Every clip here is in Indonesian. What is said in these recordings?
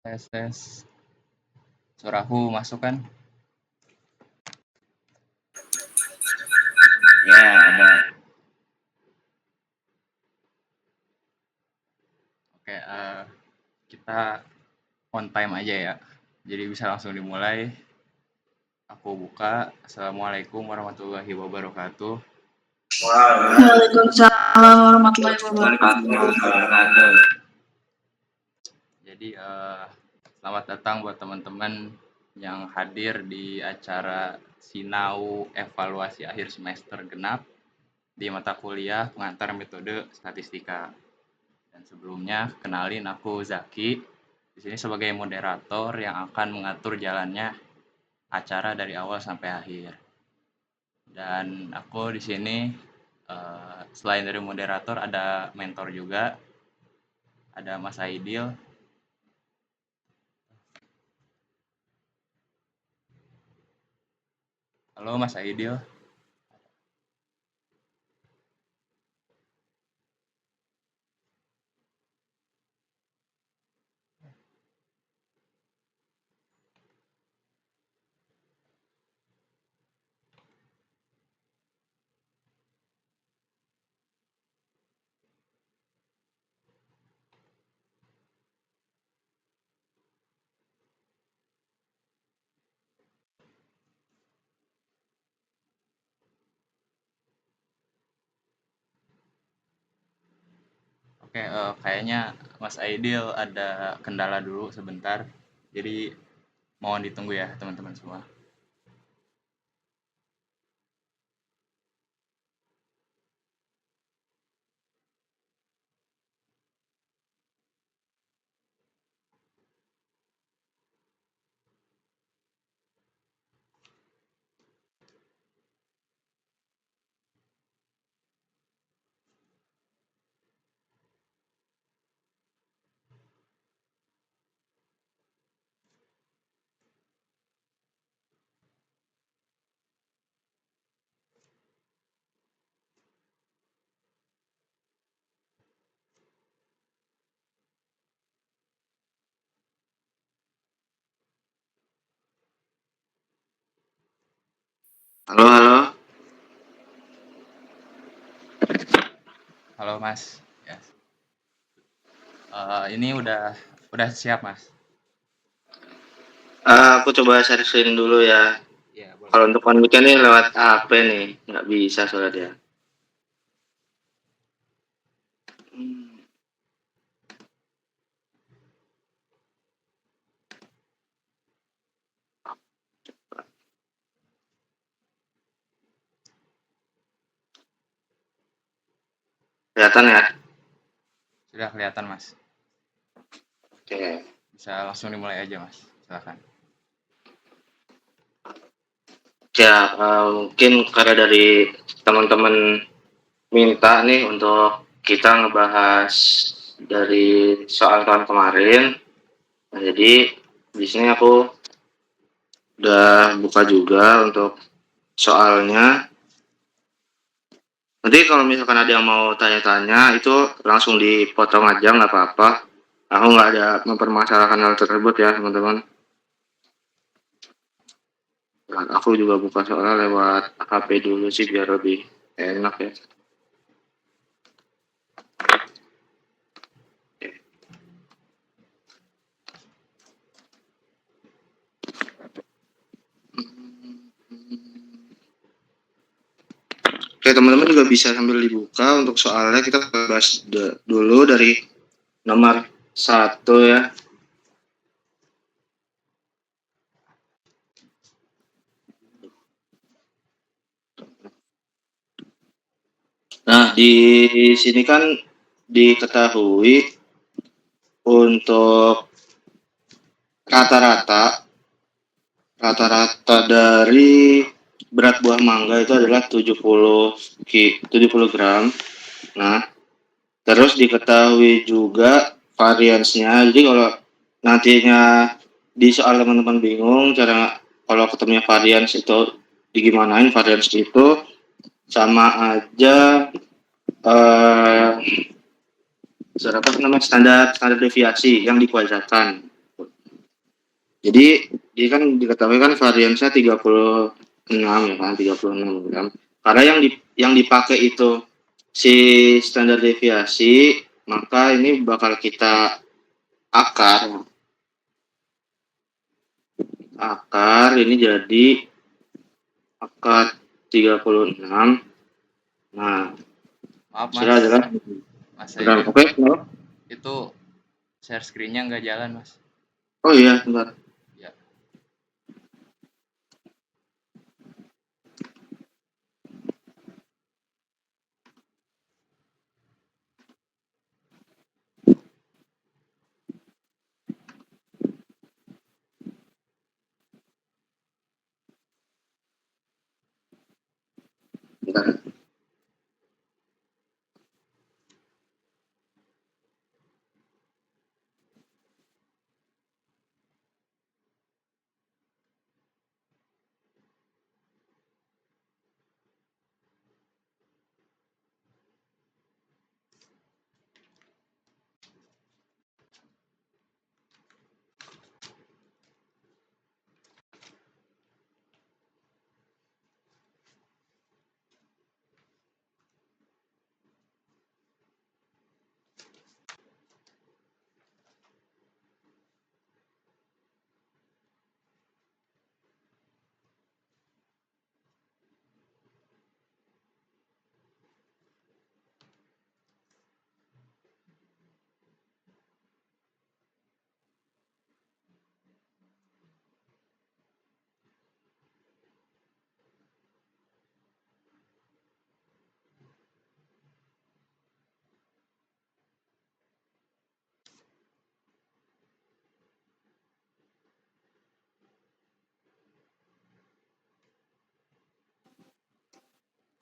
Tes tes. Suaraku masuk kan? Ya, ada. Oke, kita on time aja ya. Jadi bisa langsung dimulai. Aku buka. Assalamualaikum warahmatullahi wabarakatuh. Waalaikumsalam warahmatullahi wabarakatuh. Jadi selamat datang buat teman-teman yang hadir di acara Sinau Evaluasi Akhir Semester Genap di mata kuliah pengantar metode statistika. Dan sebelumnya, kenalin aku Zaki. Di sini sebagai moderator yang akan mengatur jalannya acara dari awal sampai akhir. Dan aku di sini selain dari moderator ada mentor juga. Ada Mas Aidil. Halo Mas Aidil. Oke, kayaknya Mas Aidil ada kendala dulu sebentar. Jadi mohon ditunggu ya teman-teman semua. Halo, halo. Halo Mas. Yes. Ini udah siap Mas? Aku coba sharing dulu ya. Iya, boleh. Kalau untuk mic nih lewat HP nih, nggak bisa soalnya dia. Kelihatan ya? Sudah kelihatan Mas. Oke. Bisa langsung dimulai aja Mas. Silakan. Ya, mungkin karena dari teman-teman minta nih untuk kita ngebahas dari soal tahun kemarin. Nah, jadi di sini aku udah buka juga untuk soalnya. Nanti kalau misalkan ada yang mau tanya-tanya itu langsung dipotong aja, nggak apa-apa. Aku nggak ada mempermasalahkan hal tersebut ya teman-teman. Dan aku juga buka soalnya lewat HP dulu sih biar lebih enak ya. Oke, teman-teman juga bisa sambil dibuka untuk soalnya kita bahas dulu dari nomor 1 ya. Nah, di sini kan diketahui untuk rata-rata dari berat buah mangga itu adalah 70 gram. Nah, terus diketahui juga variansnya. Jadi kalau nantinya di soal teman-teman bingung cara kalau ketemunya varians itu digimanain, varians itu sama aja apa namanya standar deviasi yang dikuadratkan. Jadi dia kan diketahui kan variansnya 36 ya kan, 36 gram. Karena yang dipakai itu si standar deviasi, maka ini bakal kita akar ini jadi akar 36. Nah, Maaf mas, hasilnya adalah mas gram. saya Oke, itu share screen-nya nggak jalan mas. oh iya, bentar. Ya. Bentar.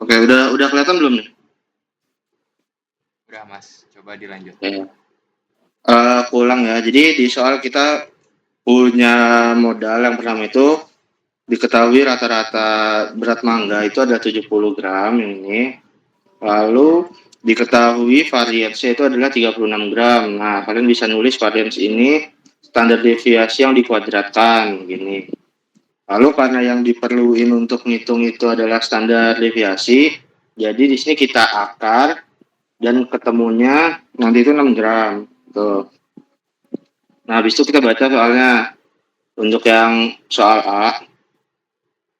Oke, udah kelihatan belum nih? Udah mas, coba dilanjut. Pulang ya. Jadi di soal kita punya modal yang pertama itu diketahui rata-rata berat mangga itu ada 70 gram ini. Lalu diketahui variansnya itu adalah 36 gram. Nah, kalian bisa nulis varians ini standar deviasi yang dikuadratkan gini. Lalu karena yang diperluin untuk ngitung itu adalah standar deviasi, jadi di sini kita akar dan ketemunya nanti itu 6 gram. Tuh. Nah, habis itu kita baca soalnya. Untuk yang soal A,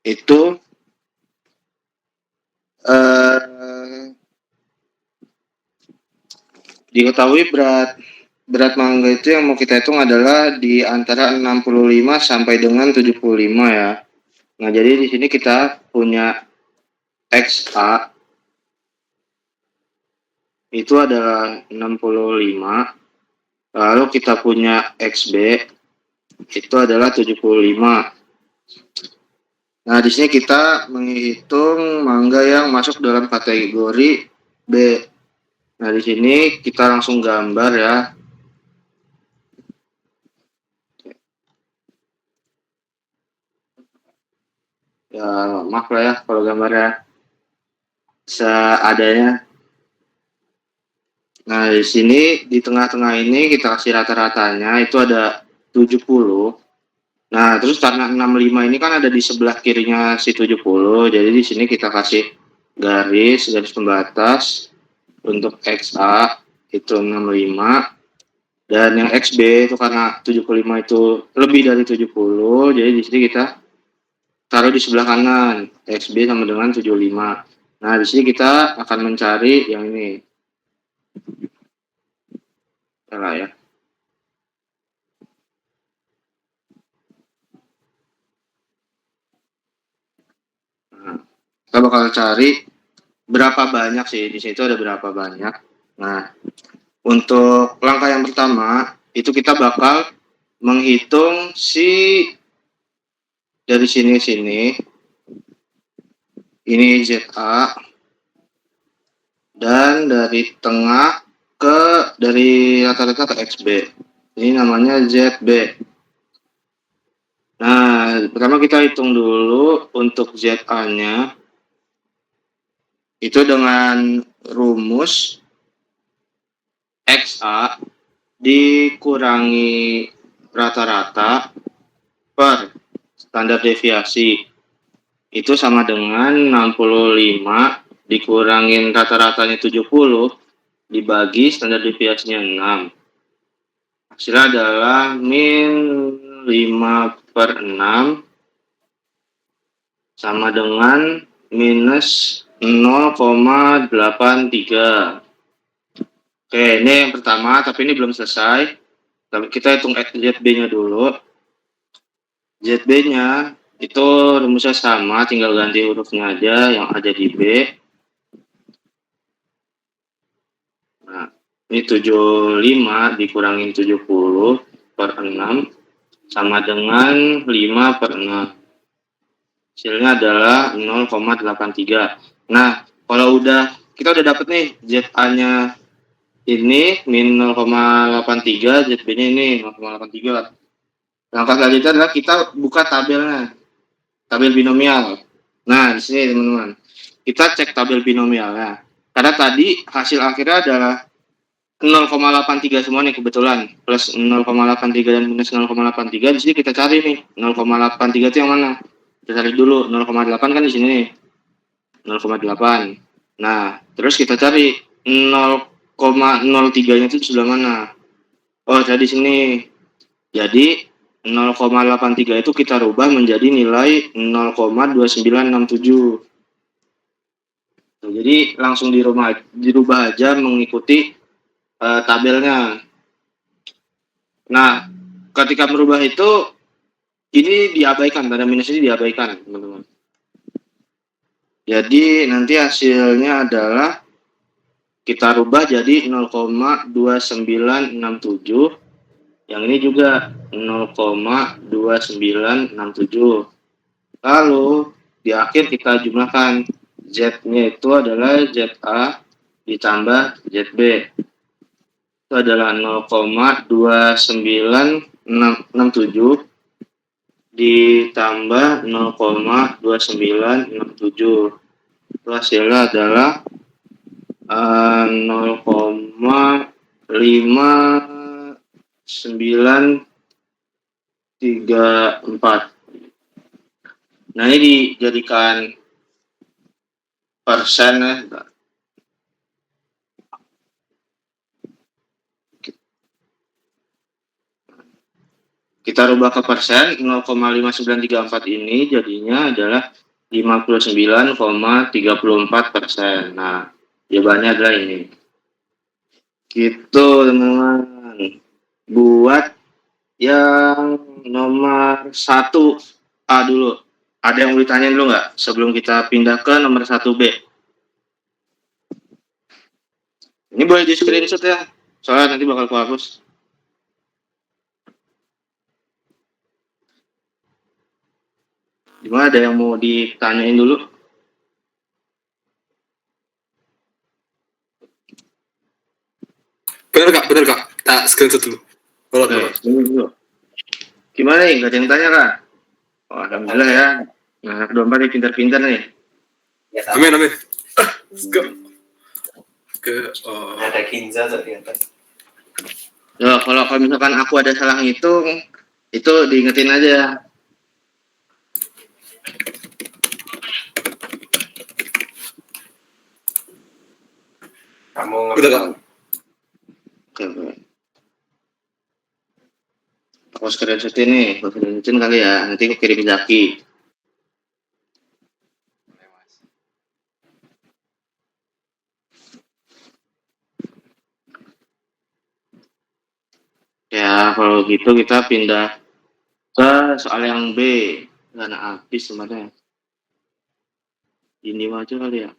itu diketahui berat mangga itu yang mau kita hitung adalah di antara 65 sampai dengan 75 ya. Nah, jadi di sini kita punya XA itu adalah 65. Lalu kita punya XB itu adalah 75. Nah, di sini kita menghitung mangga yang masuk dalam kategori B. Nah, di sini kita langsung gambar ya. Ya, maaf lah ya kalau gambarnya seadanya. Nah, di sini di tengah-tengah ini kita kasih rata-ratanya itu ada 70. Nah, terus karena 65 ini kan ada di sebelah kirinya si 70. Jadi di sini kita kasih garis pembatas untuk XA itu 65. Dan yang XB itu karena 75 itu lebih dari 70. Jadi di sini kita taruh di sebelah kanan. XB sama dengan 75. Nah, di sini kita akan mencari yang ini. Salah ya. Nah, kita bakal cari berapa banyak sih, di situ ada berapa banyak. Nah, untuk langkah yang pertama, itu kita bakal menghitung si dari sini, ini ZA, dan dari tengah dari rata-rata ke XB. Ini namanya ZB. Nah, pertama kita hitung dulu untuk ZA-nya. Itu dengan rumus XA dikurangi rata-rata per standar deviasi. Itu sama dengan 65 dikurangin rata-ratanya 70 dibagi standar deviasinya 6. Hasilnya adalah min 5/6 sama dengan minus 0,83. Oke, ini yang pertama, tapi ini belum selesai. Tapi kita hitung ZB-nya dulu. ZB-nya itu rumusnya sama, tinggal ganti hurufnya aja yang ada di B. Nah, ini 75 dikurangin 70 per 6 sama dengan 5/6. Hasilnya adalah 0,83. Nah, kalau kita udah dapet nih ZA-nya ini min 0,83, ZB-nya ini 0,83. Langkah selanjutnya adalah kita buka tabelnya, tabel binomial. Nah, di sini teman-teman, kita cek tabel binomialnya. Karena tadi hasil akhirnya adalah 0,83 semua nih kebetulan, plus 0,83 dan minus 0,83. Di sini kita cari nih 0,83 itu yang mana? Kita cari dulu 0,8 kan di sini nih. 0,8. Nah, terus kita cari 0,03-nya itu di sebelah mana? Oh, ada di sini. Jadi 0,83 itu kita rubah menjadi nilai 0,2967. Jadi langsung dirubah aja mengikuti tabelnya. Nah, ketika merubah itu ini diabaikan, tanda minus ini diabaikan, teman-teman. Jadi nanti hasilnya adalah kita rubah jadi 0,2967. Yang ini juga 0,2967. Lalu di akhir kita jumlahkan Z-nya itu adalah ZA ditambah ZB. Itu adalah 0,2967 ditambah 0,2967. Itu hasilnya adalah 0,5934. Nah, ini dijadikan persen ya. Kita rubah ke persen, 0,5934 ini jadinya adalah 59,34%. Nah, jawabannya adalah ini. Gitu, teman-teman. Buat yang nomor 1A dulu. Ada yang mau ditanya dulu nggak sebelum kita pindah ke nomor 1B? Ini boleh di screenshot ya, soalnya nanti bakal kuhapus. Gimana, ada yang mau ditanyain dulu? Bener kak. Tak screenshot dulu. Dulu. Gimana nih, nggak ada yang tanya kan? Oh, alhamdulillah ya. Nah, anak domba nih pintar-pintar nih. Amin. Let's go. Ada Kinza ternyata. Ya, kalau misalkan aku ada salah ngitung, itu diingetin aja. Kamu Udah kak. Oke. Aku screenshot ini, aku screenshotin kali ya. Nanti aku kirim Zaki. Ya, kalau gitu kita pindah ke soal yang B. Karena habis sebenarnya. Ini aja kali ya.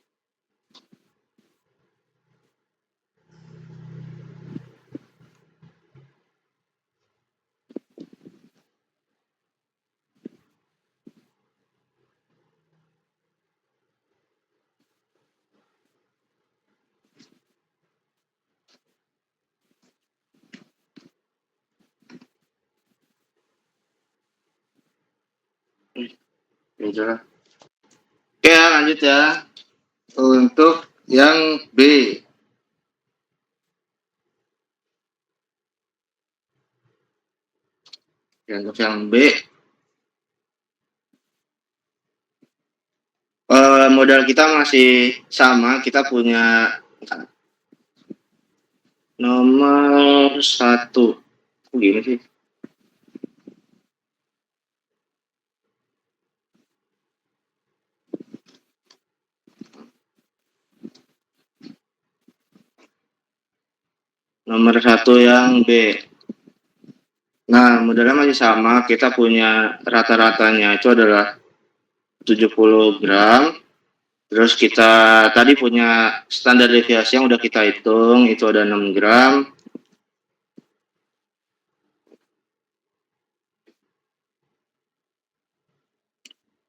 Ya udah. Oke, lanjut ya. Untuk yang B. Untuk yang B, modal kita masih sama, kita punya nomor 1. Kok gini sih? Nomor 1 yang B. Nah, modalnya masih sama, kita punya rata-ratanya itu adalah 70 gram. Terus kita tadi punya standar deviasi yang udah kita hitung, itu ada 6 gram.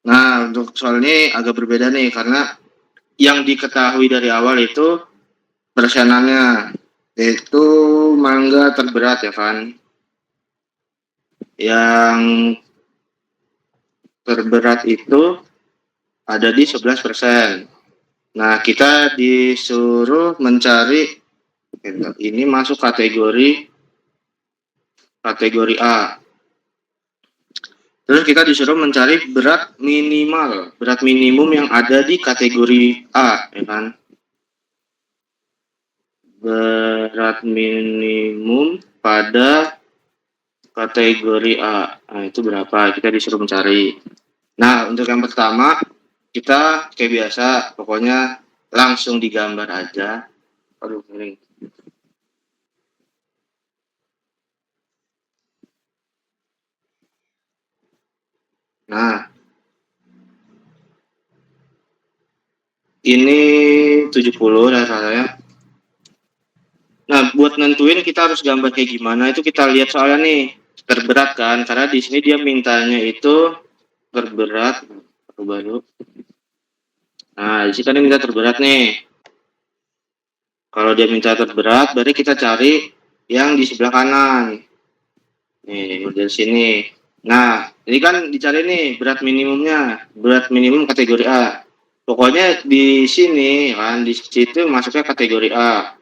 Nah, untuk soal ini agak berbeda nih, karena yang diketahui dari awal itu persenannya, yaitu mangga terberat ya kan. Yang terberat itu ada di 11%. Nah, kita disuruh mencari, ini masuk kategori A. Terus kita disuruh mencari berat minimum yang ada di kategori A, ya kan? Berat minimum pada kategori A. Nah, itu berapa? Kita disuruh mencari. Nah, untuk yang pertama, kita kayak biasa, pokoknya langsung digambar aja. Aduh, miring. Nah, ini 70 rasanya. Nah, buat nentuin kita harus gambar kayak gimana, itu kita lihat soalnya nih, terberat kan, karena di sini dia mintanya itu terberat, baru. Nah, di sini kan dia minta terberat nih. Kalau dia minta terberat, berarti kita cari yang di sebelah kanan. Nih, model sini. Nah, ini kan dicari nih berat minimumnya, berat minimum kategori A. Pokoknya di sini kan, di situ masuknya kategori A.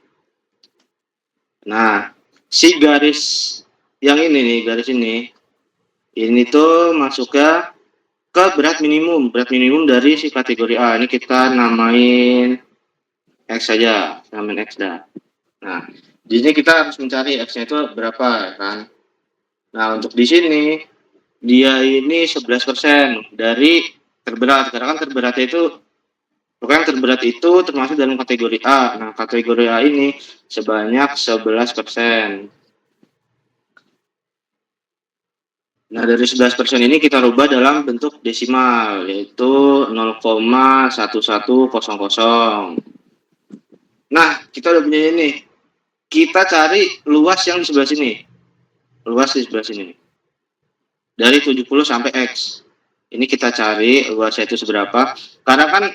Nah, si garis yang ini nih, garis ini tuh masuknya ke berat minimum dari si kategori A. Ini kita namain X saja, namain X dah. Nah, di sini kita harus mencari X-nya itu berapa kan. Nah, untuk di sini dia ini 11% dari terberat, karena kan terberatnya itu pokoknya yang terberat itu termasuk dalam kategori A. Nah, kategori A ini sebanyak 11%. Nah, dari 11% ini kita rubah dalam bentuk desimal, yaitu 0,1100. Nah, kita udah punya ini. Kita cari luas yang di sebelah sini. Luas di sebelah sini. Dari 70 sampai X. Ini kita cari luasnya itu seberapa. Karena kan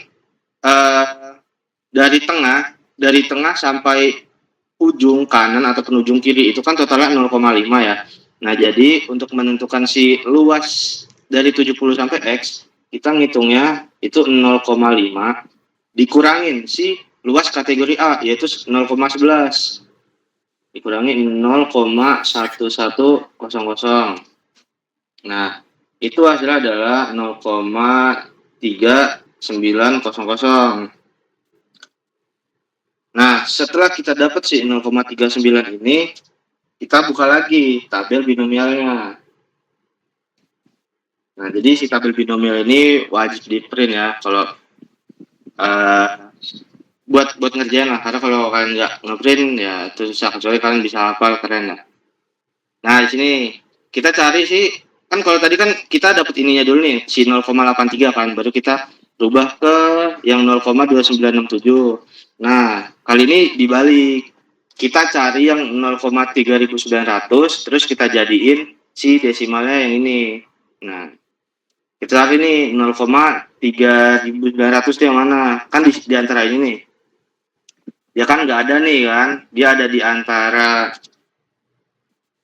dari tengah sampai ujung kanan atau ujung kiri itu kan totalnya 0,5 ya. Nah, jadi untuk menentukan si luas dari 70 sampai X, kita ngitungnya itu 0,5 dikurangin si luas kategori A, yaitu 0,11. Dikurangi 0,1100. Nah, itu hasilnya adalah 0,3900. Nah, setelah kita dapat si 0,39 ini, kita buka lagi tabel binomialnya. Nah, jadi si tabel binomial ini wajib di print ya, kalau buat ngerjain lah, karena kalau kalian nggak ngeprint ya itu susah, kecuali kalian bisa hafal, keren lah. Nah, di sini kita cari sih, kan kalau tadi kan kita dapat ininya dulu nih, si 0,83 kan, baru kita rubah ke yang 0,2967. Nah, kali ini dibalik, kita cari yang 0,3900, terus kita jadiin si desimalnya yang ini. Nah, kita cari nih 0,3900 itu yang mana? Kan di antara ini nih. Ya kan nggak ada nih kan, dia ada di antara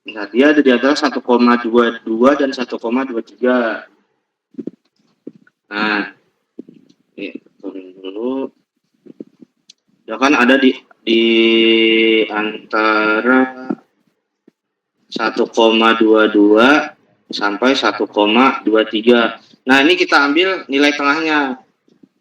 1,22 dan 1,23. Nah, ini turun dulu. Ya kan ada di antara 1,22 sampai 1,23. Nah, ini kita ambil nilai tengahnya.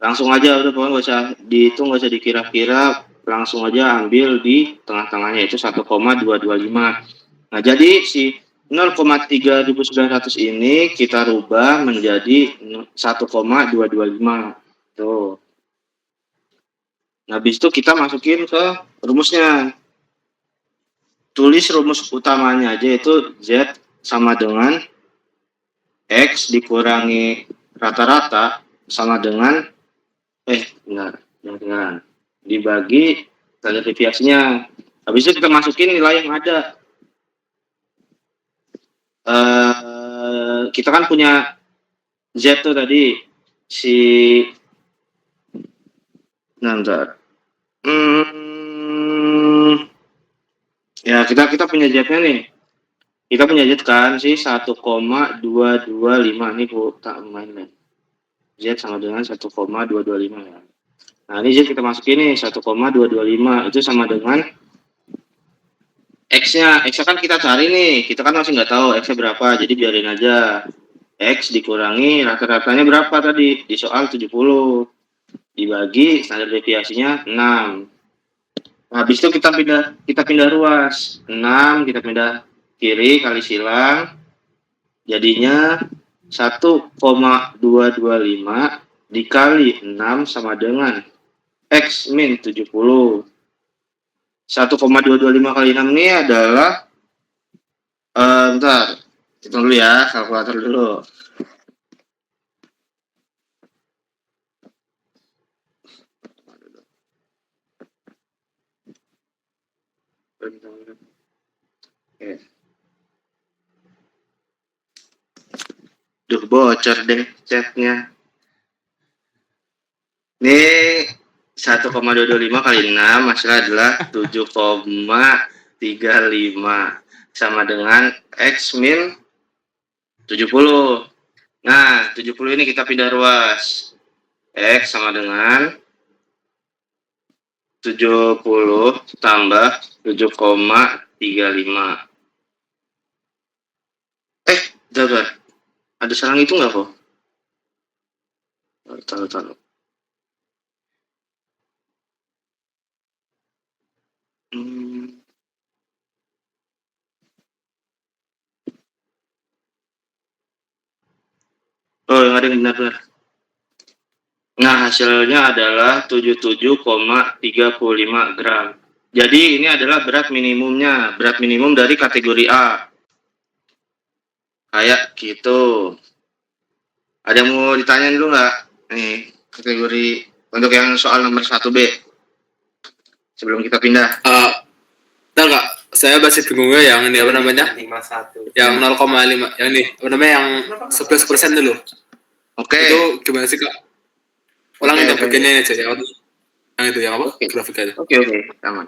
Langsung aja udah, pokoknya nggak usah dihitung, nggak usah dikira-kira, langsung aja ambil di tengah-tengahnya itu 1,225. Nah, jadi si 0,3900 ini kita rubah menjadi 1,225. Tuh. Nah, habis itu kita masukin ke rumusnya. Tulis rumus utamanya aja, itu Z sama dengan X dikurangi rata-rata sama dengan jangan dibagi standar deviasinya. Habis itu kita masukin nilai yang ada. Kita kan punya Z tuh tadi si nanti ya kita punya Z-nya nih. Kita punya Z kan si 1,225 nih Bu, tak main nih. Z sama dengan 1,225 ya. Nah, ini Z kita masukin nih 1,225 itu sama dengan X-nya. X-nya kan kita cari nih. Kita kan masih nggak tahu X-nya berapa, jadi biarin aja. X dikurangi rata-ratanya berapa tadi di soal 70 dibagi standar deviasinya 6. Nah, habis itu kita pindah ruas 6, kita pindah kiri kali silang, jadinya 1,225 dikali 6 sama dengan X min 70. 1,225 kali 6 ini adalah bentar, hitung dulu ya, kalkulator dulu. Oke. Duh, bocor deh chatnya. Ini 1,225 kali 6 hasilnya adalah 7,35 sama dengan X min 70. Nah, 70 ini kita pindah ruas. X sama dengan 70 tambah 7,35. Jaga. Ada sarang itu nggak kok? Taruh. Oh, yang ada yang benar-benar. Nah, hasilnya adalah 77,35 gram. Jadi ini adalah berat minimumnya, berat minimum dari kategori A. Kayak gitu. Ada yang mau ditanyain dulu nggak? Nih, kategori untuk yang soal nomor 1B. Sebelum kita pindah. Tahu nggak? Saya masih bingungnya yang ini apa namanya? 51. Yang 0,5 yang ini apa namanya yang 11% dulu. Oke. Itu gimana sih Kak? Ulangin yang bagiannya aja ya. Yang itu yang apa? Oke. Grafiknya. Oke, aman.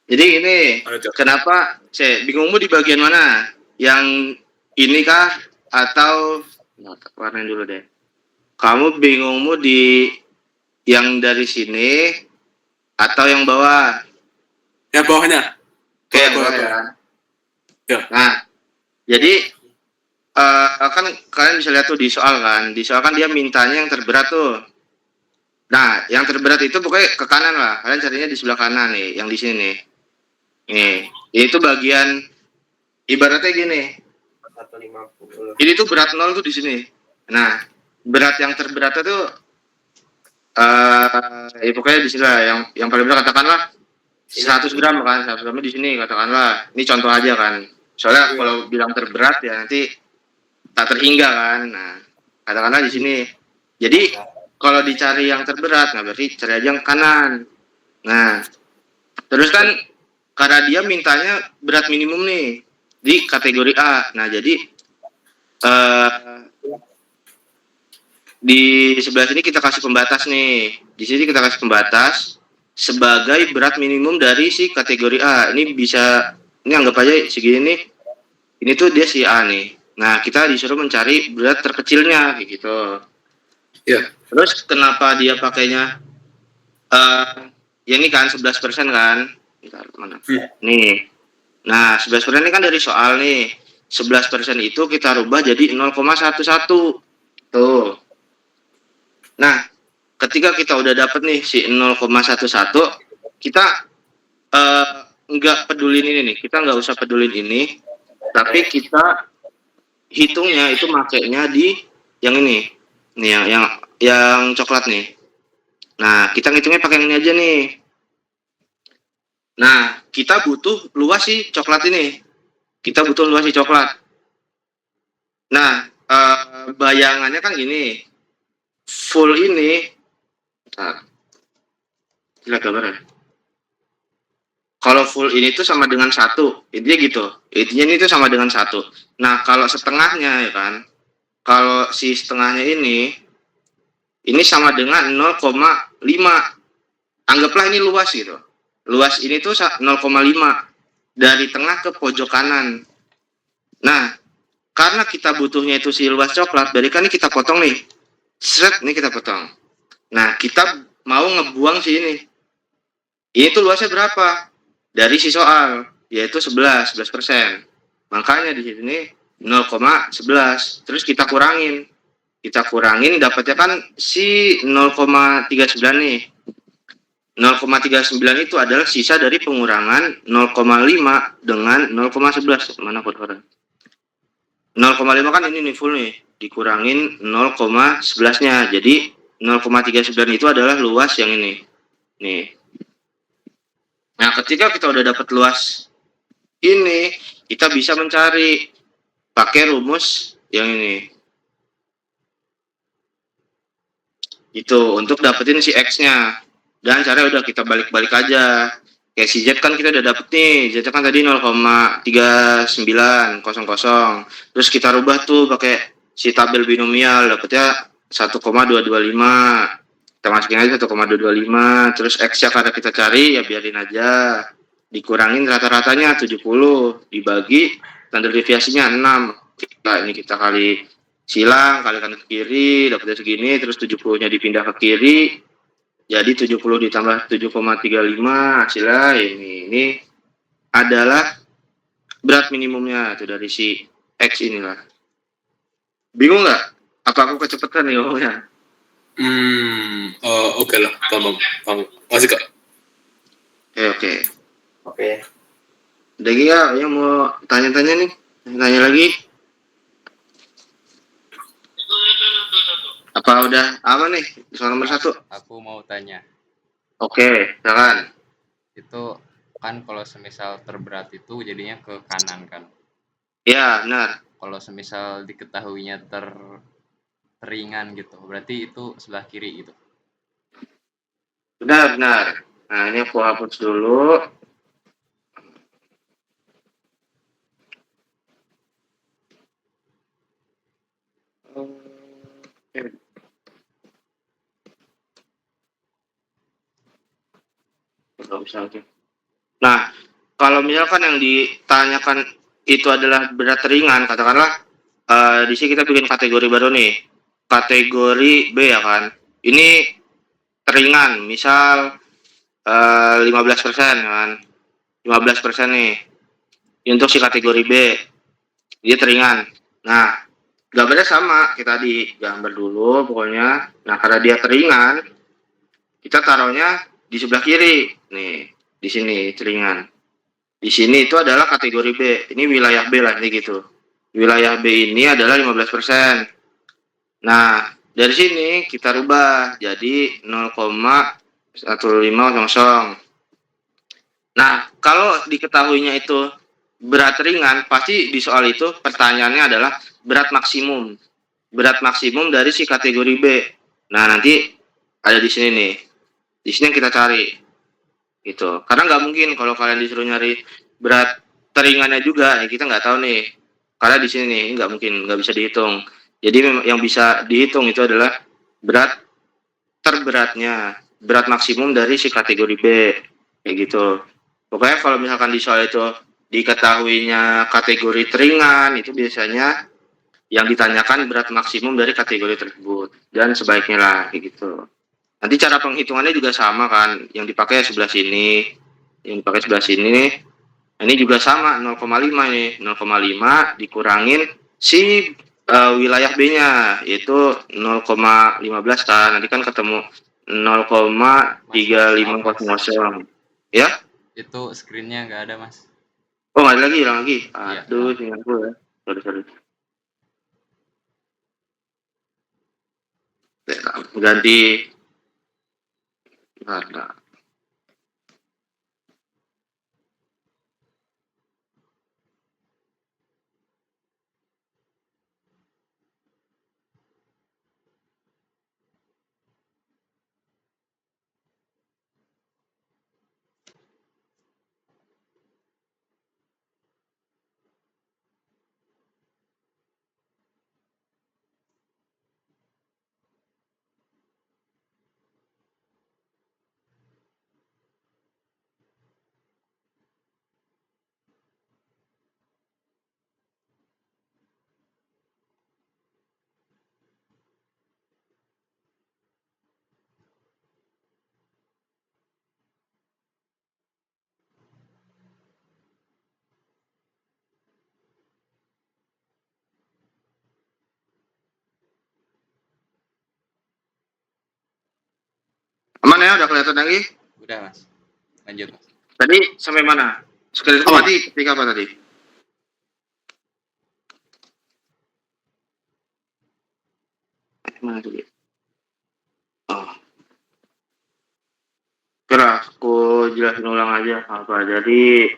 Jadi ini kenapa bingungmu di bagian mana? Yang ini kah atau warnain dulu deh. Kamu bingungmu di yang dari sini atau yang bawah? Yang bawahnya. Oke, yang bawah ya. Ya. Nah, jadi kan kalian bisa lihat tuh di soal kan. Di soal kan dia mintanya yang terberat tuh. Nah, yang terberat itu pokoknya ke kanan lah. Kalian carinya di sebelah kanan nih, yang di sini nih. Nih, itu bagian ibaratnya gini. 150. Ini tuh berat 0 tuh di sini. Nah, berat yang terberat itu ya pokoknya di sini lah yang paling berat katakanlah 100 gram kan, 100 gramnya di sini katakanlah. Ini contoh aja kan. Soalnya kalau bilang terberat ya nanti tak terhingga kan. Nah, katakanlah di sini. Jadi kalau dicari yang terberat, nah berarti cari aja yang kanan. Nah, terus kan karena dia mintanya berat minimum nih di kategori A. Nah, jadi di sebelah sini kita kasih pembatas nih. Di sini kita kasih pembatas sebagai berat minimum dari si kategori A. Ini bisa, ini anggap aja segini nih. Ini tuh dia si A nih. Nah, kita disuruh mencari berat terkecilnya kayak gitu. Ya. Terus kenapa dia pakainya ya ini kan 11% kan? Bentar, mana? Nih. Nah, 11% ini kan dari soal nih. 11% itu kita rubah jadi 0,11. Tuh. Nah, ketika kita udah dapet nih si 0,11, kita nggak pedulin ini nih, kita nggak usah pedulin ini, tapi kita hitungnya itu makainya di yang ini, nih yang coklat nih. Nah, kita ngitungnya pakai ini aja nih. Nah, kita butuh luas si coklat ini. Kita butuh luas si coklat. Nah, bayangannya kan gini. Full ini, bentar. Gila gambarnya. Kalau full ini tuh sama dengan 1. Intinya gitu. Intinya ini tuh sama dengan 1. Nah, kalau setengahnya ya kan. Kalau si setengahnya ini sama dengan 0,5. Anggaplah ini luas gitu. Luas ini tuh 0,5 dari tengah ke pojok kanan. Nah, karena kita butuhnya itu si luas coklat, berarti kan ini kita potong nih. Seret, ini kita potong. Nah, kita mau ngebuang si ini. Ini tuh luasnya berapa? Dari si soal, yaitu 11%. Makanya di sini 0,11. Terus kita kurangin. Kita kurangin, dapatnya kan si 0,39 nih. 0,39 itu adalah sisa dari pengurangan 0,5 dengan 0,11. Mana kotoran? 0,5 kan ini nih full nih. Dikurangin 0,11-nya. Jadi 0,39 itu adalah luas yang ini. Nih. Nah, ketika kita udah dapat luas ini, kita bisa mencari pakai rumus yang ini. Itu untuk dapetin si X-nya. Dan caranya udah kita balik-balik aja. Kayak si Z kan kita udah dapet nih. Z kan tadi 0,3900. Terus kita rubah tuh pakai si tabel binomial. Dapetnya 1,225. Kita masukin aja 1,225. Terus X-nya karena kita cari, ya biarin aja. Dikurangin rata-ratanya 70. Dibagi standar deviasinya 6. Nah, ini kita kali silang, kalikan ke kiri, dapetnya segini. Terus 70-nya dipindah ke kiri. Jadi 70 ditambah 7,35 hasilnya ini adalah berat minimumnya tuh dari si X inilah. Bingung nggak? Apa aku kecepatan nih ngomongnya? Oke lah, paham. Masih Kak. Oke. Oke. Udah ya, yang mau tanya-tanya nih? Tanya lagi? Apa udah aman nih soal nomor 1? Aku mau tanya. Oke, silakan. Itu kan kalau semisal terberat itu jadinya ke kanan kan. Ya, benar. Kalau semisal diketahuinya teringan gitu, berarti itu sebelah kiri gitu. Benar. Nah, ini aku hapus dulu. Nah, kalau misalkan yang ditanyakan itu adalah berat ringan, katakanlah di sini kita bikin kategori baru nih, kategori B ya kan. Ini ringan, misal 15% kan, 15% nih. Untuk si kategori B, dia ringan. Nah, gambarnya sama, kita di gambar dulu pokoknya. Nah, karena dia ringan, kita taruhnya di sebelah kiri nih, di sini ringan. Di sini itu adalah kategori B. Ini wilayah B lah, ini gitu. Wilayah B ini adalah 15%. Nah, dari sini kita rubah jadi 0,1500. Nah, kalau diketahuinya itu berat ringan, pasti di soal itu pertanyaannya adalah berat maksimum. Berat maksimum dari si kategori B. Nah, nanti ada di sini nih. Di sini yang kita cari. Gitu. Karena nggak mungkin kalau kalian disuruh nyari berat teringannya juga, ya kita nggak tahu nih. Karena di sini nih nggak mungkin, nggak bisa dihitung. Jadi yang bisa dihitung itu adalah berat terberatnya, berat maksimum dari si kategori B, kayak gitu. Pokoknya kalau misalkan di soal itu diketahuinya kategori teringan, itu biasanya yang ditanyakan berat maksimum dari kategori tersebut, dan sebaiknya lah kayak gitu. Nanti cara penghitungannya juga sama kan, yang dipakai sebelah sini, yang dipakai sebelah sini. Ini juga sama 0,5 nih, 0,5 dikurangin si wilayah B-nya yaitu 0,15 kan. Nanti kan ketemu 0,3500. Ya? Itu screen-nya nggak ada, Mas. Oh, nggak ada lagi, hilang lagi. Iya, Aduh, hilang. ingat gue ya. Sorry. Ganti. Nah. Aman ya, udah kelihatan lagi? Udah, Mas. Lanjut, Mas. Tadi sampai mana? Screen itu mati, ketik apa tadi? Mana tadi? Oh. Oke lah, aku jelasin ulang aja apa. Jadi,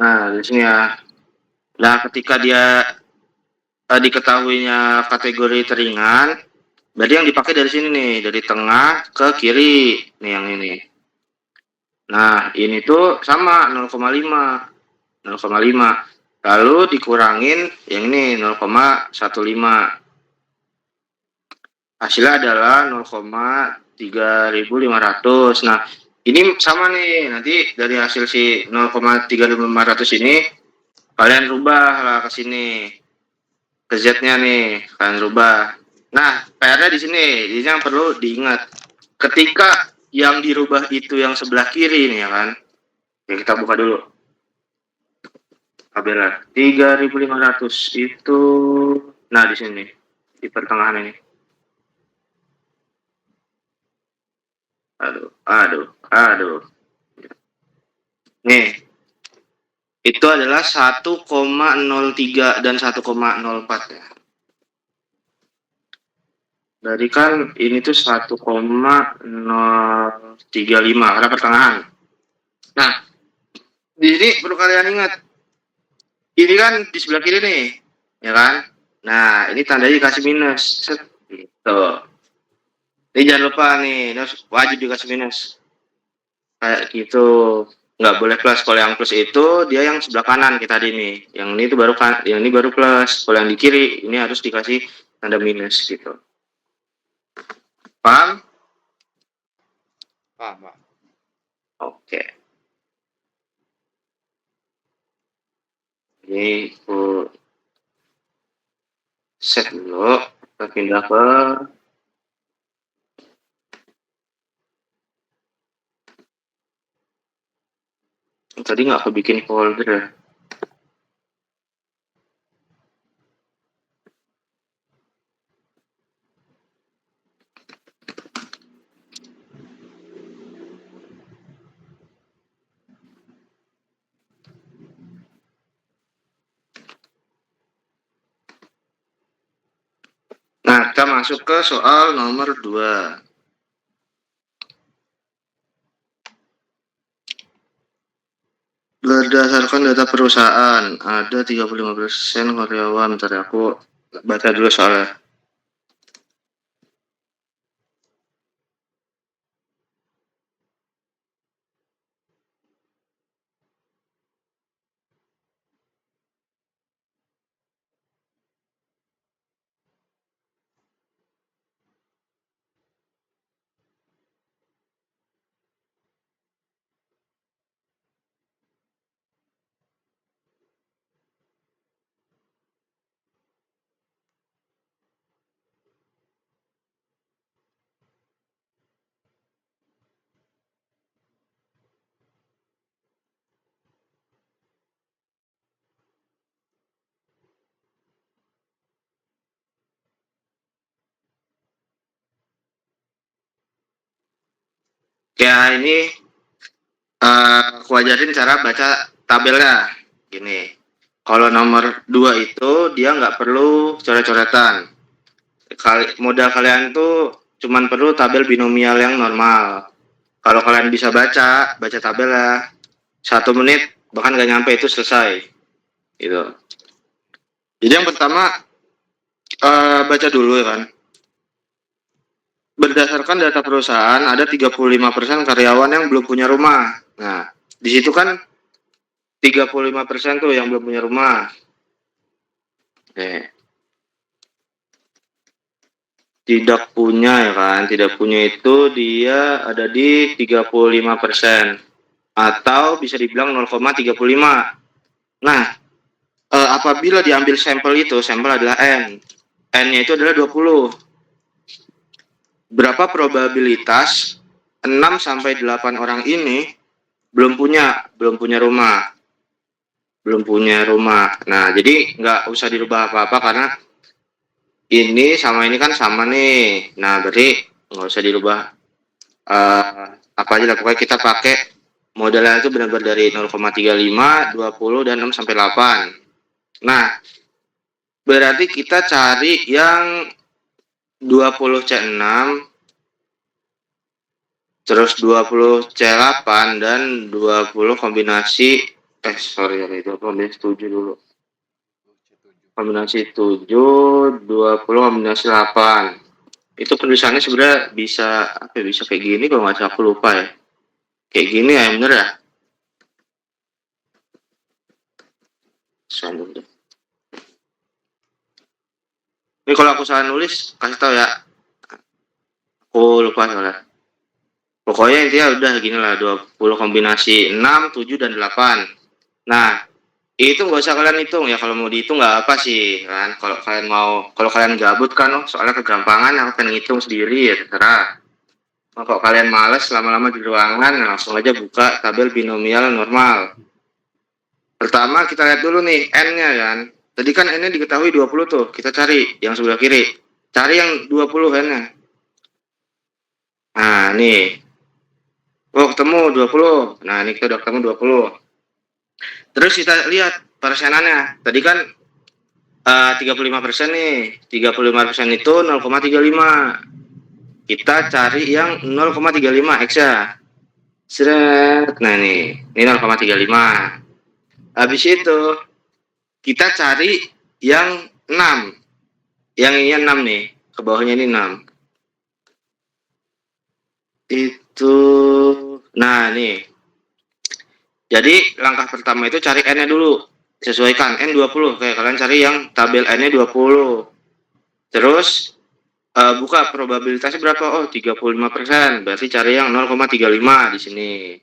nah di sini ya. Nah, ketika dia diketahuinya kategori teringan, berarti yang dipakai dari sini nih, dari tengah ke kiri, nih yang ini. Nah, ini tuh sama 0,5. 0,5. Lalu dikurangin yang ini 0,15. Hasilnya adalah 0,3500. Nah, ini sama nih. Nanti dari hasil si 0,3500 ini kalian rubah lah ke sini. Ke Z-nya nih, kalian rubah. Nah, PR-nya di sini. Ini yang perlu diingat. Ketika yang dirubah itu yang sebelah kiri nih ya kan. Ya, kita buka dulu. Tabelnya 3500 itu, nah di sini di pertengahan ini. Aduh. Nih, itu adalah 1,03 dan 1,04 ya. Dari kan ini tuh 1,035 karena pertengahan. Nah, di sini perlu kalian ingat. Ini kan di sebelah kiri nih, ya kan? Nah, ini tandanya dikasih minus. Set, gitu. Ini jangan lupa nih, ini wajib dikasih minus. Kayak gitu. Nggak boleh plus. Kalau yang plus itu dia yang sebelah kanan kita tadi nih. Yang ini tuh baru yang ini baru plus. Kalau yang di kiri ini harus dikasih tanda minus gitu. Paham? Paham, Pak. Oke. Ini aku set dulu. Kita pindah ke tadi nggak aku bikin folder ya. Nah, kita masuk ke soal nomor 2. Berdasarkan data perusahaan, ada 35% karyawan. Bentar ya, aku baca dulu soalnya. Kayak ini aku ajarin cara baca tabelnya. Gini. Kalau nomor 2 itu dia nggak perlu coret-coretan. Modal kalian tuh cuman perlu tabel binomial yang normal. Kalau kalian bisa baca tabelnya 1 menit bahkan nggak nyampe itu selesai. Gitu. Jadi yang pertama baca dulu ya kan. Berdasarkan data perusahaan ada 35% karyawan yang belum punya rumah. Nah, di situ kan 35% tuh yang belum punya rumah. Oke. Tidak punya ya kan, tidak punya itu dia ada di 35% atau bisa dibilang 0,35. Nah, apabila diambil sampel itu, sampel adalah N. N-nya itu adalah 20. Berapa probabilitas 6 sampai 8 orang ini belum punya rumah. Belum punya rumah. Nah, jadi nggak usah dirubah apa-apa karena ini sama ini kan sama nih. Nah, berarti nggak usah dirubah apa aja lah. Pokoknya kita pakai modelnya itu benar-benar dari 0,35, 20, dan 6 sampai 8. Nah, berarti kita cari yang 20C6, terus 20C8, dan 20 kombinasi, sorry, itu kombinasi 7 dulu. Kombinasi 7, 20 kombinasi 8. Itu penulisannya sebenarnya bisa kayak gini kalau nggak salah, aku lupa ya. Kayak gini ya, bener ya? Ini kalau aku salah nulis, kasih tahu ya. Aku lupa soalnya. Pokoknya intinya udah gini lah, 20 kombinasi 6, 7, dan 8. Nah, itu nggak usah kalian hitung ya, kalau mau dihitung nggak apa sih kan. Kalau kalian gabut kan, soalnya kegampangan aku pengen ngitung sendiri ya terserah. Nah, kalau kalian males lama-lama di ruangan, langsung aja buka tabel binomial normal. Pertama kita lihat dulu nih N-nya kan. Tadi kan N-nya diketahui 20 tuh, kita cari yang sebelah kiri. Cari yang 20 N-nya. Nah, nih. Oh, ketemu 20. Nah, ini kita udah ketemu 20. Terus kita lihat persenannya. Tadi kan 35% nih. 35% itu 0,35. Kita cari yang 0,35 X ya. Seret. Nah, ini 0,35. Habis itu kita cari yang 6. Yang ini 6 nih. Ke bawahnya ini 6. Itu. Nah, nih. Jadi langkah pertama itu cari N-nya dulu. Sesuaikan N 20. Kayak kalian cari yang tabel N-nya 20. Terus buka probabilitasnya berapa? Oh, 35%. Berarti cari yang 0,35 di sini.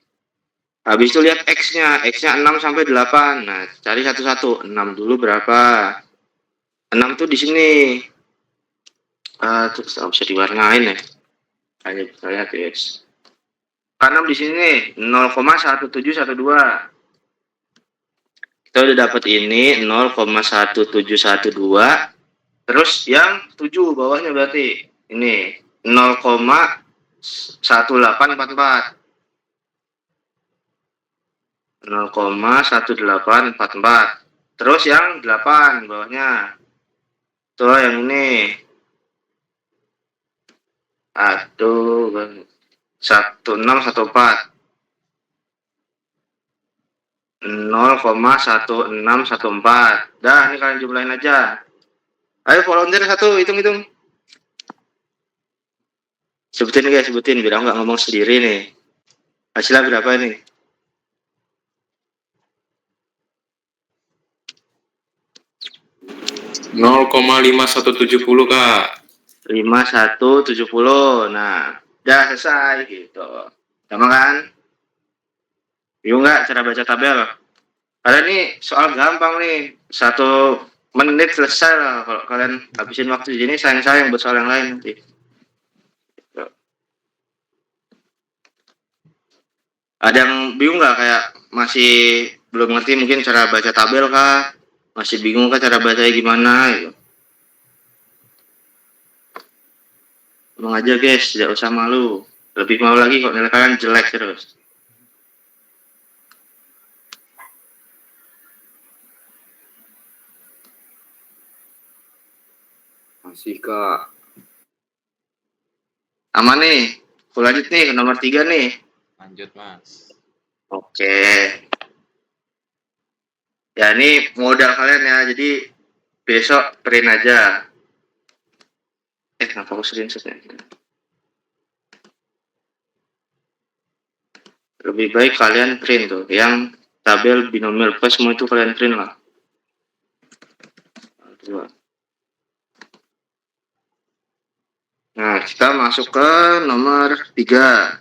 Habis itu lihat X-nya. X-nya 6 sampai 8. Nah, cari satu-satu. 6 dulu berapa? 6 tuh di sini. Terus bisa diwarnain ya. Hanya bisa lihat guys. Karena di sini 0,1712. Kita udah dapat ini 0,1712. Terus yang 7 bawahnya berarti ini 0,1844. 0,1844. Terus yang 8 bawahnya. Tuh yang ini. Aduh, 1614. 0,1614. Dah, ini kalian jumlahin aja. Ayo volunteer satu, hitung-hitung. Sebutin guys, sebutin biar aku nggak ngomong sendiri nih. Hasilnya berapa nih? (0,5170 Kak). 5170. Nah, udah selesai gitu. Sama kan? Bingung nggak cara baca tabel? Karena ini soal gampang nih. 1 menit selesai lah. Kalau kalian habisin waktu di sini, sayang buat soal yang lain nanti. Ada yang bingung nggak, kayak masih belum ngerti mungkin cara baca tabel kah? Masih bingung kah cara bacanya gimana gitu? Ngomong aja guys, tidak usah malu. Lebih mau lagi kok nilai kalian jelek terus. Masih Kak. Aman nih. Aku lanjut nih ke nomor 3 nih. Lanjut, Mas. Oke. Ya ini modal kalian ya. Jadi besok print aja. Kenapa aku screenshot ya? Lebih baik kalian print tuh. Yang tabel binomial plus semua itu kalian print lah. Nah, kita masuk ke nomor 3.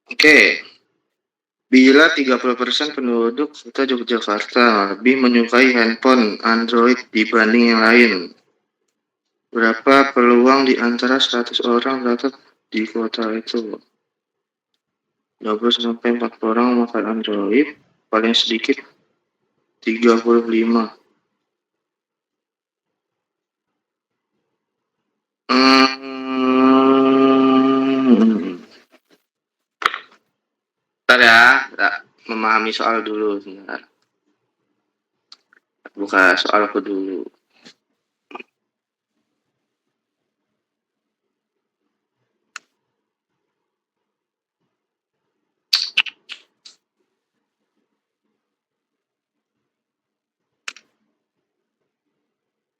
Oke. Bila 30% penduduk kota Yogyakarta lebih menyukai handphone Android dibanding yang lain, berapa peluang di antara 100 orang terdapat di kota itu? 20-40 orang memakai Android, paling sedikit 35. Bentar ya, kita memahami soal dulu sebentar. Buka soalku dulu.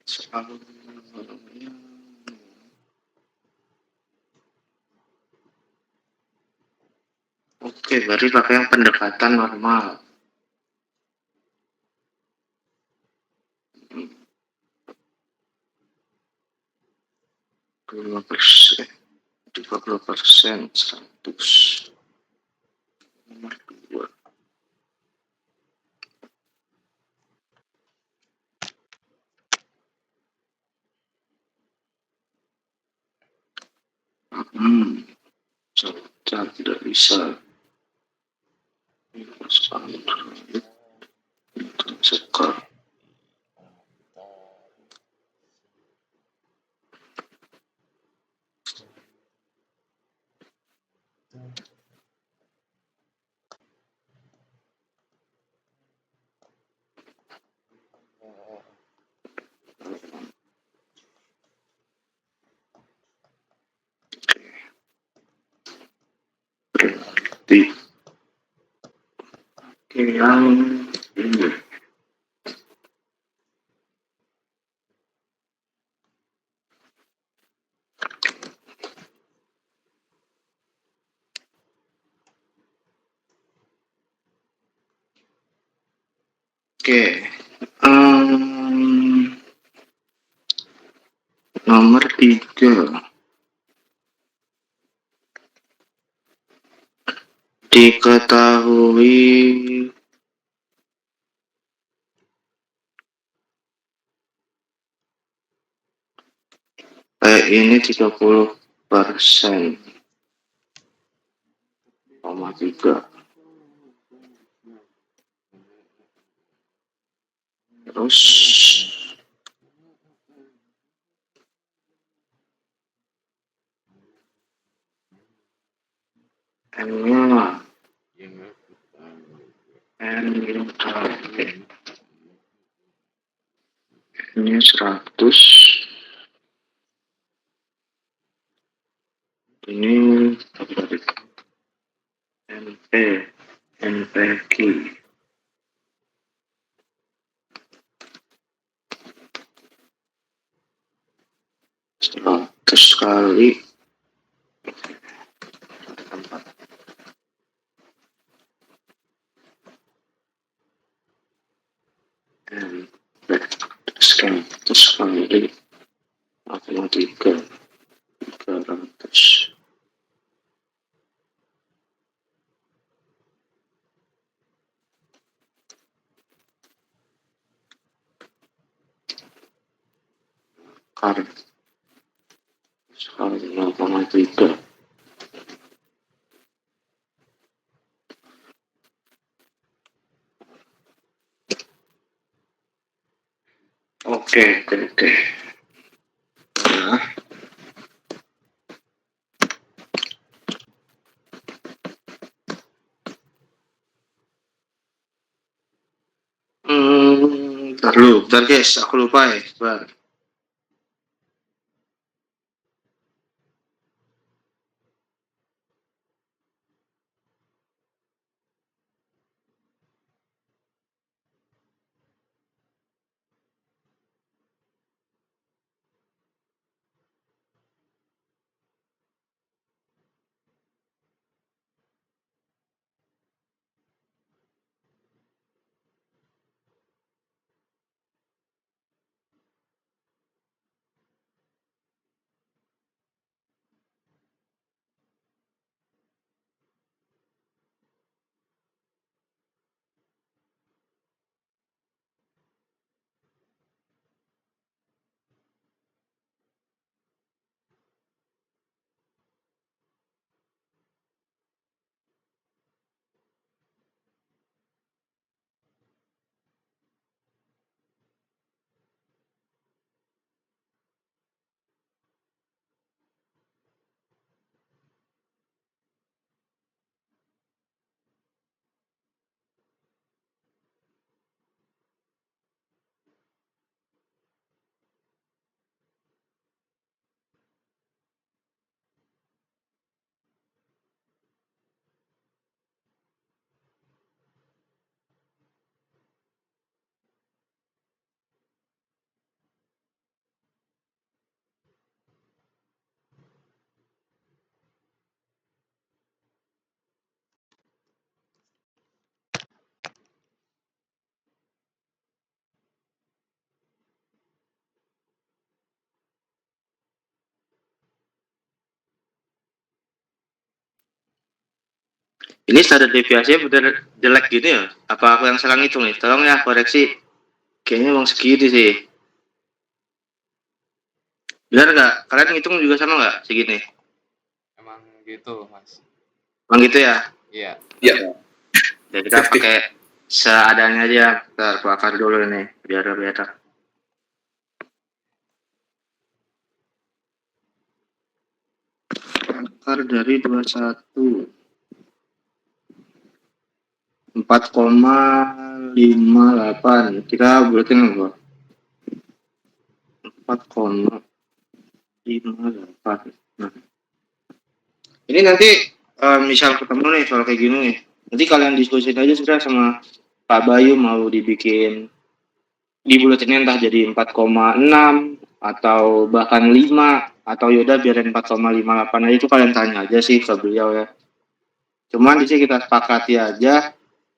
Soal Oke, berarti pakai yang pendekatan normal. Dua persen, 30%, 100. Nomor 2. Saya tidak bisa. Sekar. Berarti yang ini. Oke, nomor 3. Diketahui ini 30%, 3. Terus M-nya ini 100. Ini apa tadi? NPQ 100 kali 100 kali 300. Kali sekali 0,3. Oke. Nah, bentar guys, aku lupa ya. Bentar. Ini standar deviasinya bener jelek gini ya? Apa aku yang salah ngitung nih? Tolong ya koreksi. Kayaknya emang segini sih. Benar nggak? Kalian ngitung juga sama nggak segini? Emang gitu, Mas. Emang gitu ya? Iya. Iya. Ya kita pakai seadanya aja. Bentar, aku akar dulu nih. Biar biar. Akar dari 21. 4,58. Kita bulatin apa? 4,58. Nah, ini nanti misal ketemu nih soal kayak gini nih. Nanti kalian diskusiin aja sudah sama Pak Bayu mau dibikin dibulatinnya entah jadi 4,6 atau bahkan 5 atau yaudah biarin 4,58 aja, itu kalian tanya aja sih ke beliau ya. Cuman di sini kita sepakati aja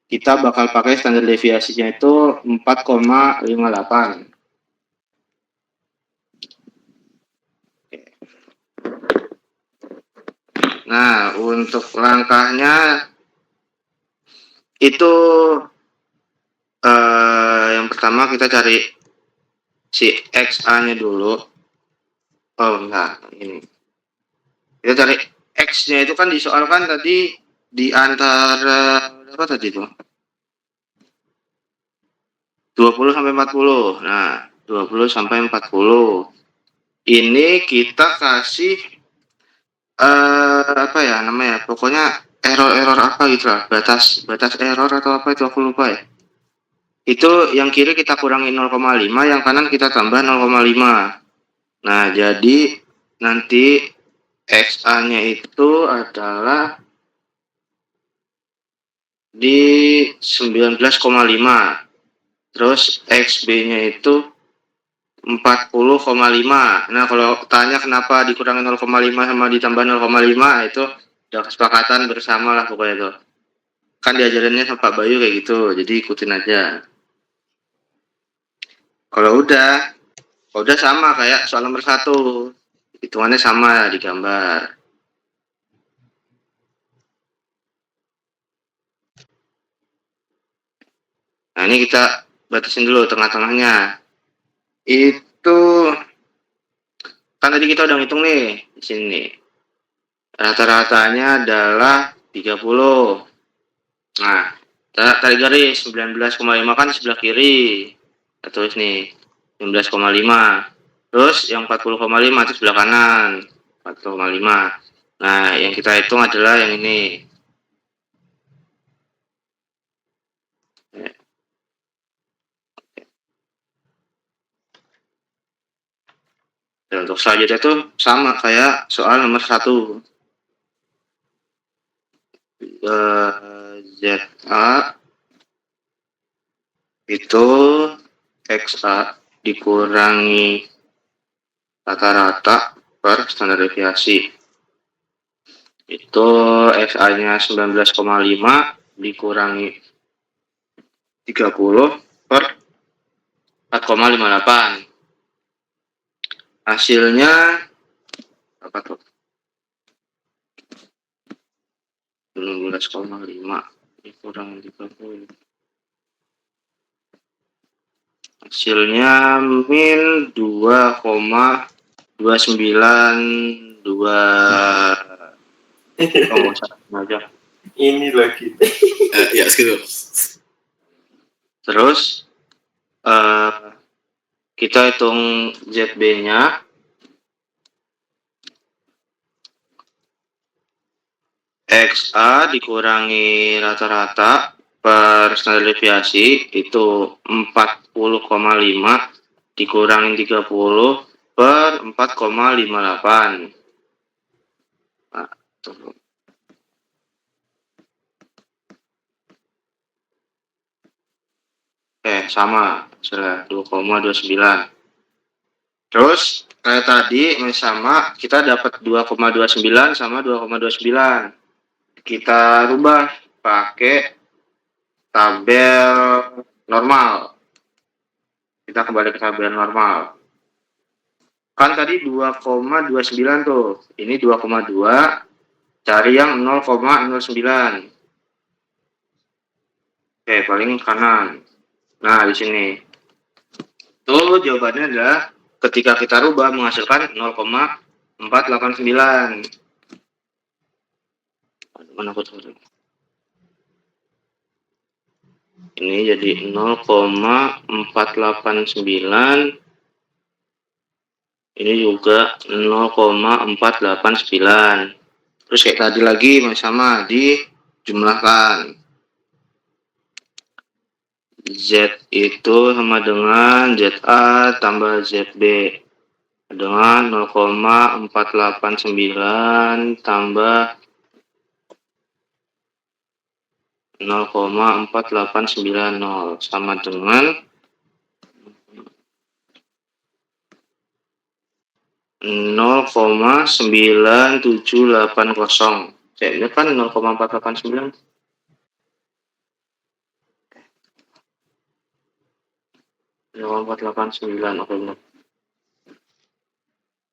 kita bakal pakai standar deviasinya itu 4,58. Nah, untuk langkahnya itu yang pertama kita cari si XA-nya dulu. Oh enggak, ini. Kita cari X-nya itu kan disoalkan tadi di antara apa tadi itu? 20 sampai 40. Nah, 20 sampai 40. Ini kita kasih apa ya namanya? Pokoknya error apa gitu lah. Batas error atau apa itu aku lupa ya. Itu yang kiri kita kurangi 0,5, yang kanan kita tambah 0,5. Nah, jadi nanti XA-nya itu adalah di 19,5. Terus XB-nya itu 40,5. Nah, kalau tanya kenapa dikurangi 0,5 sama ditambah 0,5, itu udah kesepakatan bersama lah pokoknya itu. Kan diajarinnya sama Pak Bayu kayak gitu, jadi ikutin aja. Kalau udah sama kayak soal nomor 1. Hitungannya sama di gambar. Nah, ini kita batasin dulu tengah-tengahnya. Itu kan tadi kita udah ngitung nih di sini. Rata-ratanya adalah 30. Nah, tarik garis 19,5 kan sebelah kiri. Terus nih 19,5. Terus yang 40,5 itu sebelah kanan, 40,5. Nah, yang kita hitung adalah yang ini. Dan untuk selanjutnya itu sama kayak soal nomor 1. ZA itu XA dikurangi rata-rata per standar deviasi. Itu XA-nya 19,5 dikurangi 30 per 4,58. Hasilnya apa tuh? 16,5 dikurangi 30. Hasilnya min 2,292. Oh, aja. Ini lagi. Ya segitu. Terus kita hitung ZB-nya. XA dikurangi rata-rata per standar deviasi itu 40,5 dikurangi 30 per 4,58. Nah, tuh. Sama, hasilnya 2,29. Terus kayak tadi sama kita dapat 2,29 sama 2,29. Kita rubah pakai tabel normal. Kita kembali ke tabel normal. Kan tadi 2,29 tuh. Ini 2,2. Cari yang 0,09. Paling kanan. Nah, di sini. Tuh jawabannya adalah ketika kita rubah menghasilkan 0,489. Mana aku tahu. Ini jadi 0,489. Ini juga 0,489. Terus kayak tadi lagi sama dijumlahkan. Z itu sama dengan ZA tambah ZB dengan 0,489 tambah 0,4890 sama dengan 0,9780. Ini kan 0,489. Oke benar.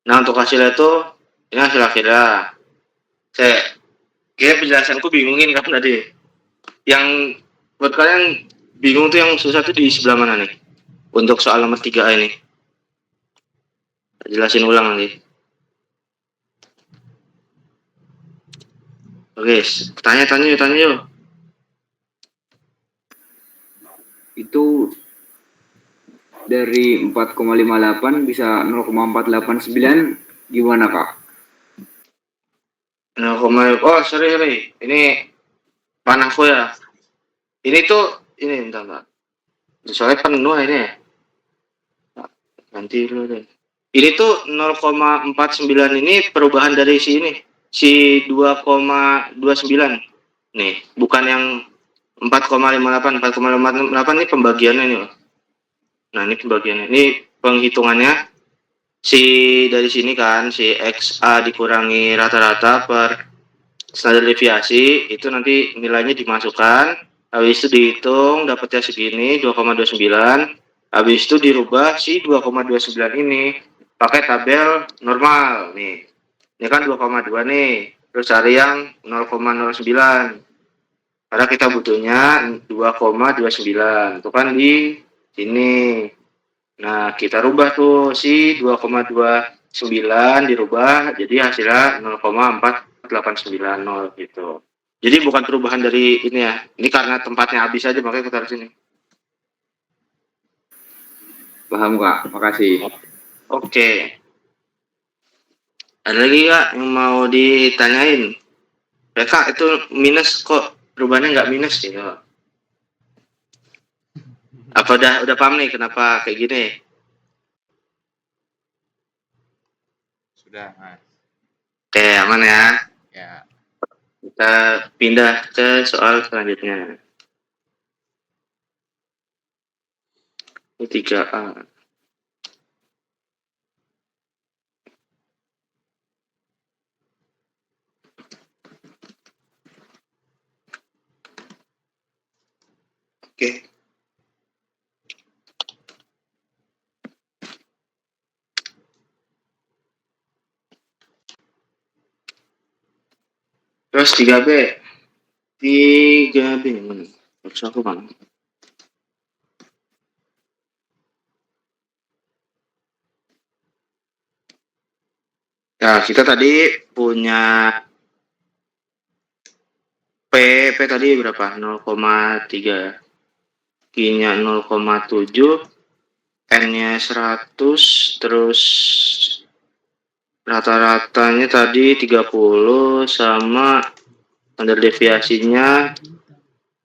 Nah untuk hasilnya itu ini hasil akhirnya. Kayak penjelasanku bingungin kan tadi. Yang buat kalian bingung tuh yang susah tuh di sebelah mana nih? Untuk soal nomor 3A ini. Jelasin ulang nanti. Oke, tanya yuk. Itu dari 4,58 bisa 0,489 gimana Kak? Oh sorry. Ini panahku ya. Ini bentar. Soalnya penuh ini ya. Nanti dulu deh. Ini tuh 0,49 ini perubahan dari si 2,29 nih, bukan yang 4,58 ini pembagiannya nih loh. Nah ini pembagiannya, ini penghitungannya dari sini kan si XA dikurangi rata-rata per standar deviasi itu nanti nilainya dimasukkan, habis itu dihitung dapatnya segini 2,29, habis itu dirubah si 2,29 ini pakai tabel normal nih. Ini kan 2,2 nih, terus cari yang 0,09 karena kita butuhnya 2,29 itu kan di sini. Nah kita rubah tuh si 2,29 dirubah jadi hasilnya 0,4890 gitu. Jadi bukan perubahan dari ini ya, ini karena tempatnya habis aja makanya kita taruh sini. Paham Kak, makasih. Oke. Ada lagi Kak yang mau ditanyain? Ya Kak, itu minus kok perubahannya nggak minus ya? Apa udah paham nih kenapa kayak gini? Sudah, Mas. Oke, aman ya. Ya, Kita pindah ke soal selanjutnya. Ini 3A. Oke. Terus 3B. 3B. Mana? Harus aku mana? Ya, kita tadi punya P tadi berapa? 0,3. Q-nya 0,7. N-nya 100. Terus rata-ratanya tadi 30 sama standar deviasinya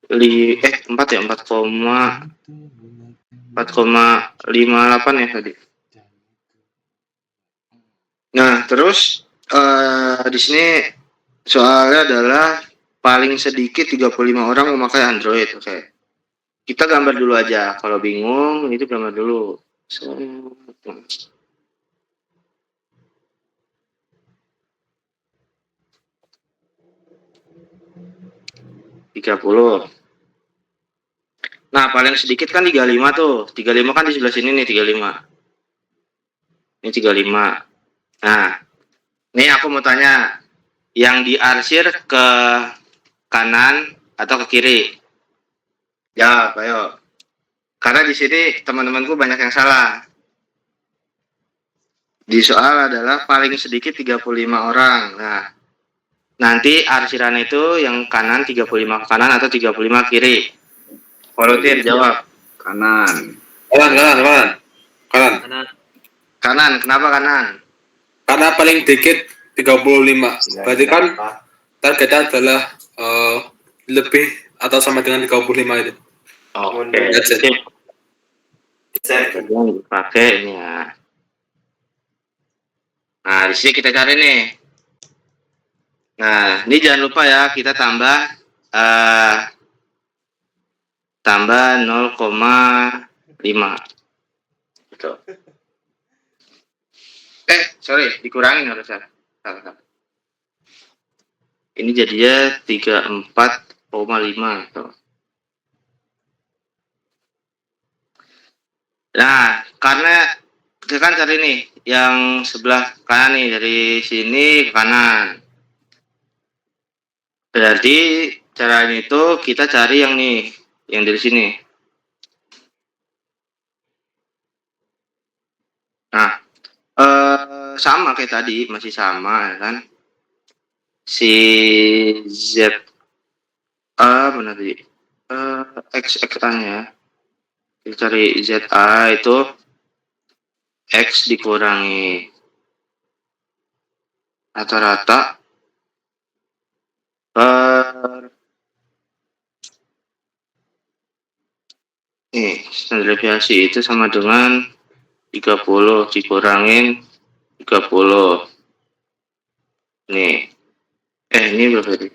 4 ya 4,58 ya tadi. Nah, terus di sini soalnya adalah paling sedikit 35 orang memakai Android. Oke. Kita gambar dulu aja. Kalau bingung itu gambar dulu. 30. Nah, paling sedikit kan 35 tuh. 35 kan di sebelah sini nih 35. Ini 35. Nah, ini aku mau tanya, yang diarsir ke kanan atau ke kiri? Jawab, ayo. Karena di sini teman-temanku banyak yang salah. Di soal adalah paling sedikit 35 orang. Nah, nanti arsiran itu yang kanan 35 kanan atau 35 kiri. Volunteer jawab. Kanan. Kanan. Kanan, kenapa kanan? Karena paling dikit 35. Berarti kan targetnya adalah lebih atau sama dengan 35 itu. Oke. That's it. Kemudian dipakai ini ya. Nah, di sini kita cari nih. Nah, ini jangan lupa ya, kita tambah 0,5. Gitu. Sorry, dikurangin harusnya. Salah. Ini jadinya 34,5 gitu. Nah, karena kita kan cari nih yang sebelah kanan nih, dari sini ke kanan. Berarti caranya itu kita cari yang nih, yang dari sini. Nah, sama kayak tadi, masih sama ya kan. Si Z mana tadi? XXA-nya. Kita cari ZA itu X dikurangi rata-rata per standar deviasi itu sama dengan 30 dikurangin 30. Nih. Ini berapa tadi?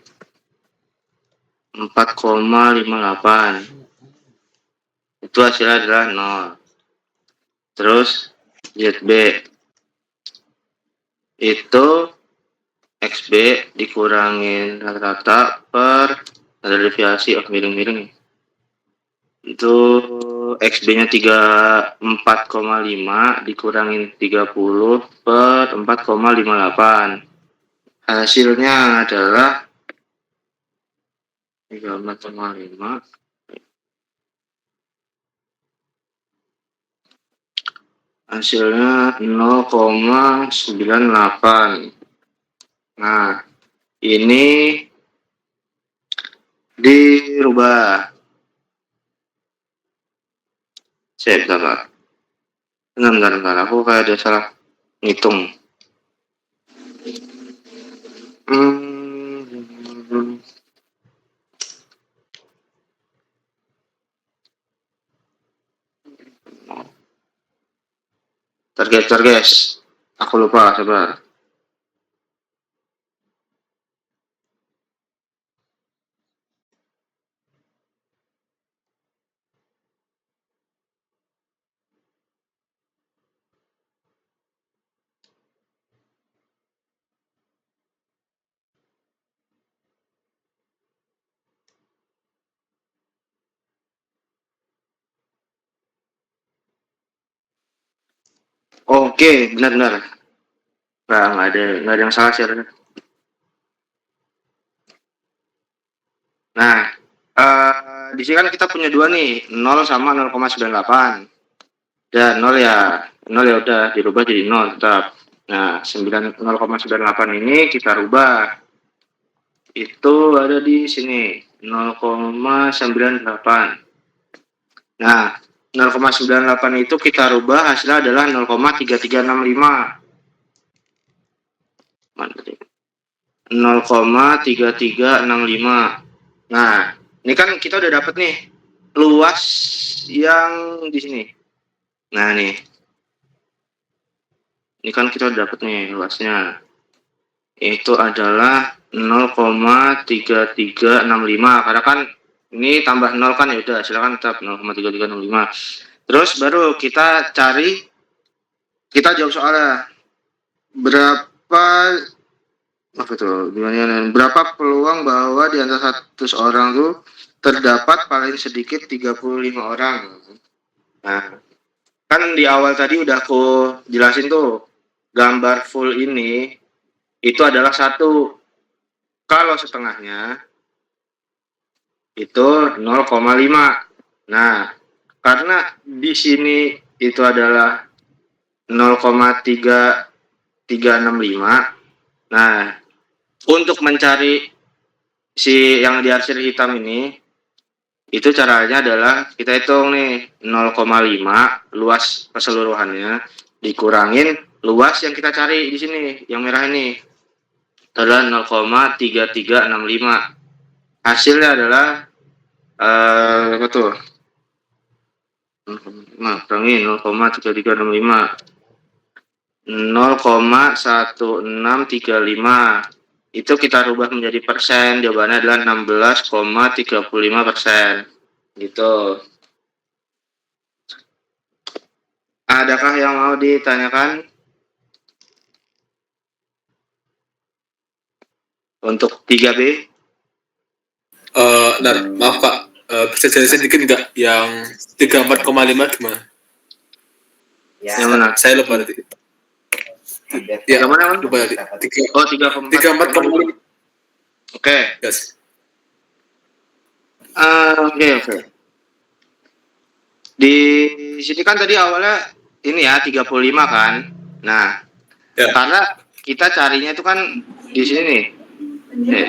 4,58. Itu hasilnya adalah 0. Terus ZB itu XB dikurangin rata-rata per standar deviasi miring-miring. Itu XB-nya 34,5 dikurangin 30 per 4,58. Hasilnya adalah 34,5. Hasilnya 0,98. Nah, ini dirubah. Bentar. Bentar. Aku kayak ada salah ngitung. Target. Aku lupa, sabar. Oke, benar. Nggak ada yang salah sih. Nah, di sini kan kita punya dua nih, 0 sama 0,98. Dan 0 ya udah dirubah jadi 0 tetap. Nah, 0,98 ini kita rubah. Itu ada di sini, 0,98. Nah, 0,98 itu kita rubah hasilnya adalah 0,3365. 0,3365. Nah, ini kan kita udah dapet nih luas yang di sini. Nah, nih. Ini kan kita udah dapet nih luasnya. Itu adalah 0,3365. Karena kan ini tambah 0 kan, ya udah silakan tetap 0,3365. Terus baru kita jawab soalnya. Berapa peluang bahwa di antara 100 orang tuh terdapat paling sedikit 35 orang. Nah, kan di awal tadi udah aku jelasin tuh, gambar full ini itu adalah 1. Kalau setengahnya itu 0,5. Nah, karena di sini itu adalah 0,3365. Nah, untuk mencari si yang diarsir hitam ini, itu caranya adalah kita hitung nih 0,5 luas keseluruhannya dikurangin luas yang kita cari di sini, yang merah ini adalah 0,3365. Hasilnya adalah apa tuh? Kurangi 0,3365. 0,1635. Itu kita rubah menjadi persen, jawabannya adalah 16,35%. Gitu. Adakah yang mau ditanyakan? Untuk 3B? Maaf Kak, bisa jelasin dikit nggak yang 34,5 gimana? Ya, Yang mana? Saya lupa tadi. Ya, Yang mana? lupa tadi. 34,5. Oke. Yes. Oke. Di sini kan tadi awalnya ini ya 35 kan. Nah, Ya. karena kita carinya itu kan di sini nih.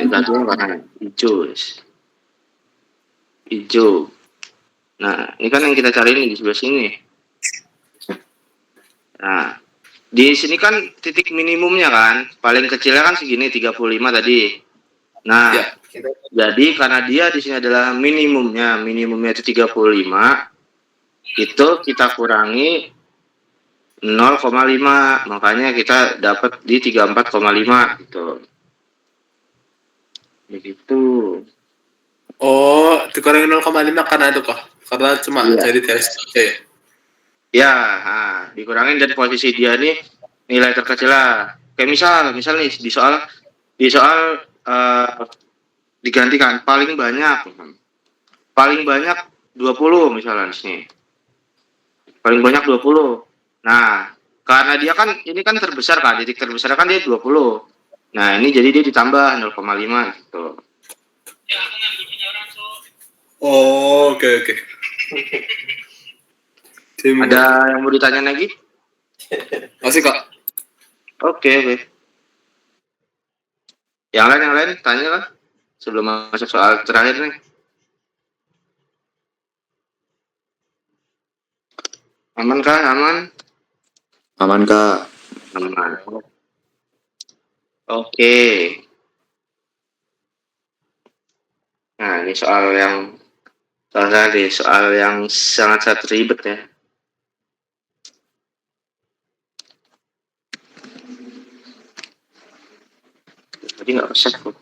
Gantungan warna hijau. Nah, ini kan yang kita cari nih di sebelah sini. Nah, di sini kan titik minimumnya kan, paling kecilnya kan segini 35 tadi. Nah, Ya. jadi karena dia di sini adalah minimumnya itu 35, itu kita kurangi 0,5, makanya kita dapat di 34,5 gitu. Begitu. Oh, dikurangi 0,5 karena itu kok. Karena cuma Iya. jadi garis saja ya. Ya, dikurangin dari posisi dia nih nilai terkecil lah. Kayak misal nih di soal digantikan paling banyak 20 misalnya di sini. Paling banyak 20. Nah, karena dia kan ini kan terbesar kan, titik terbesar kan dia 20. Nah, ini jadi dia ditambah 0,5 gitu. Oh, oke. Ada yang mau ditanya lagi? Masih Kak. Oke. Yang lain tanya kan sebelum masuk soal terakhir nih. Aman kah? Aman? Aman Kak. Aman. Oke. Nah, ini soal yang sangat ribet ya. Tadi nggak bisa kok.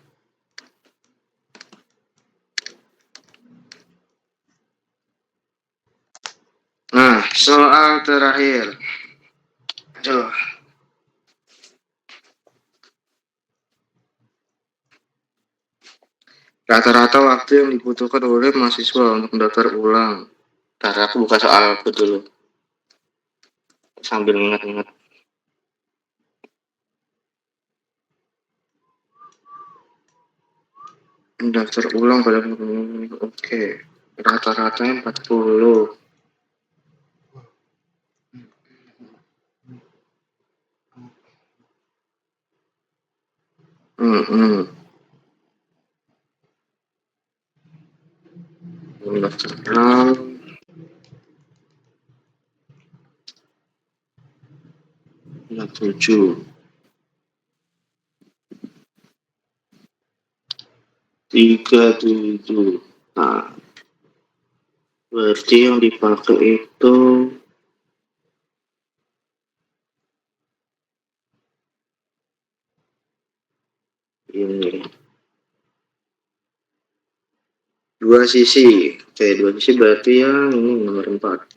Nah, soal terakhir. Aduh. Rata-rata waktu yang dibutuhkan oleh mahasiswa untuk mendaftar ulang. Ntar aku buka soal aku dulu. Sambil ingat-ingat. Mendaftar ulang pada oke. Rata-ratanya 40. Mendaftar ulang. Nah, 7. 37. Nah, berarti yang dipakai itu ini. Dua sisi. Oke, dua sisi berarti yang ini nomor 4.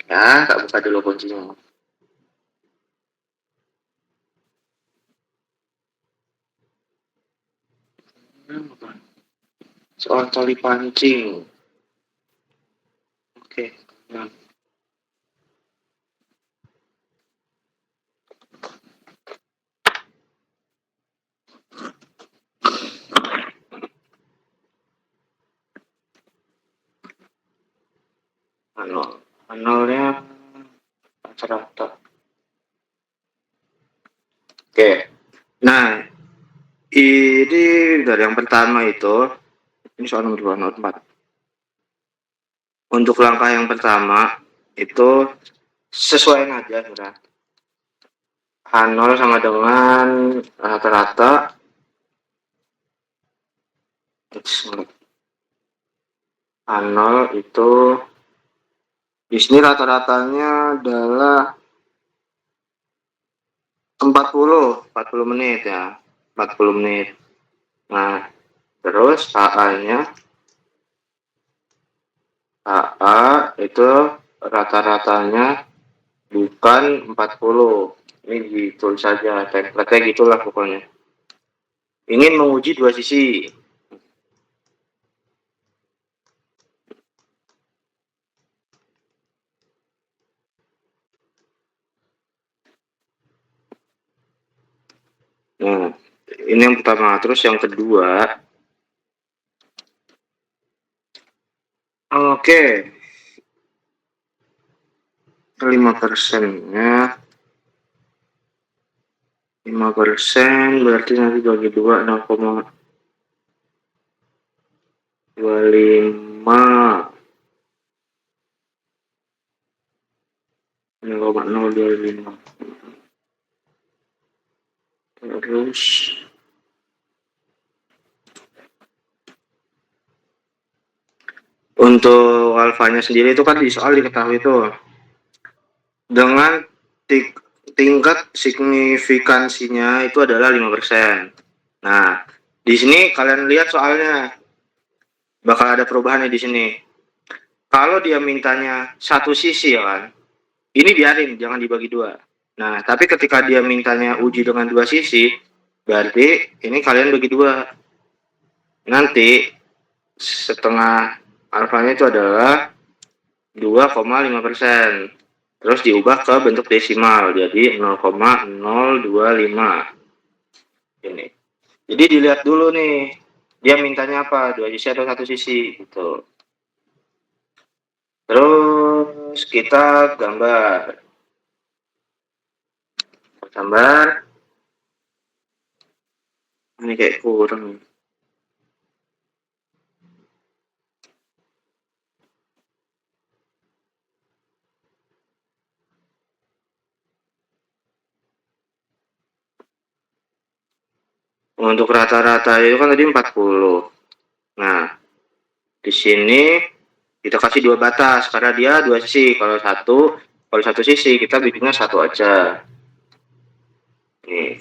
Ya, tak buka dulu kuncinya. Soal tali pancing. Oke. Nah. Nolnya rata-rata. Oke. Nah, ini dari yang pertama itu, ini soal nomor 4. Untuk langkah yang pertama itu sesuaiin aja sudah. H0 sama dengan rata-rata H0 itu di sini rata-ratanya adalah 40 menit ya. 40 menit. Nah, terus HA-nya HA itu rata-ratanya bukan 40. Ini ditulis saja, template gitulah pokoknya. Ingin menguji dua sisi. Nah, ini yang pertama. Terus yang kedua, oke, 5%-nya 5% berarti nanti bagi 2 0,25 0,025. Terus untuk alfanya sendiri itu kan di soal diketahui itu dengan tingkat signifikansinya itu adalah 5%. Nah, di sini kalian lihat soalnya bakal ada perubahan di sini. Kalau dia mintanya satu sisi ya kan, ini biarin, jangan dibagi 2. Nah, tapi ketika dia mintanya uji dengan 2 sisi, berarti ini kalian bagi 2. Nanti setengah alfanya itu adalah 2,5%. Terus diubah ke bentuk desimal, jadi 0,025. Ini. Jadi dilihat dulu nih, dia mintanya apa, 2 sisi atau satu sisi gitu. Terus kita gambar. Ini kayak kurang. Untuk rata-rata itu kan tadi 40. Nah, di sini kita kasih dua batas karena dia dua sisi. Kalau satu sisi kita bikinnya satu aja. Nih.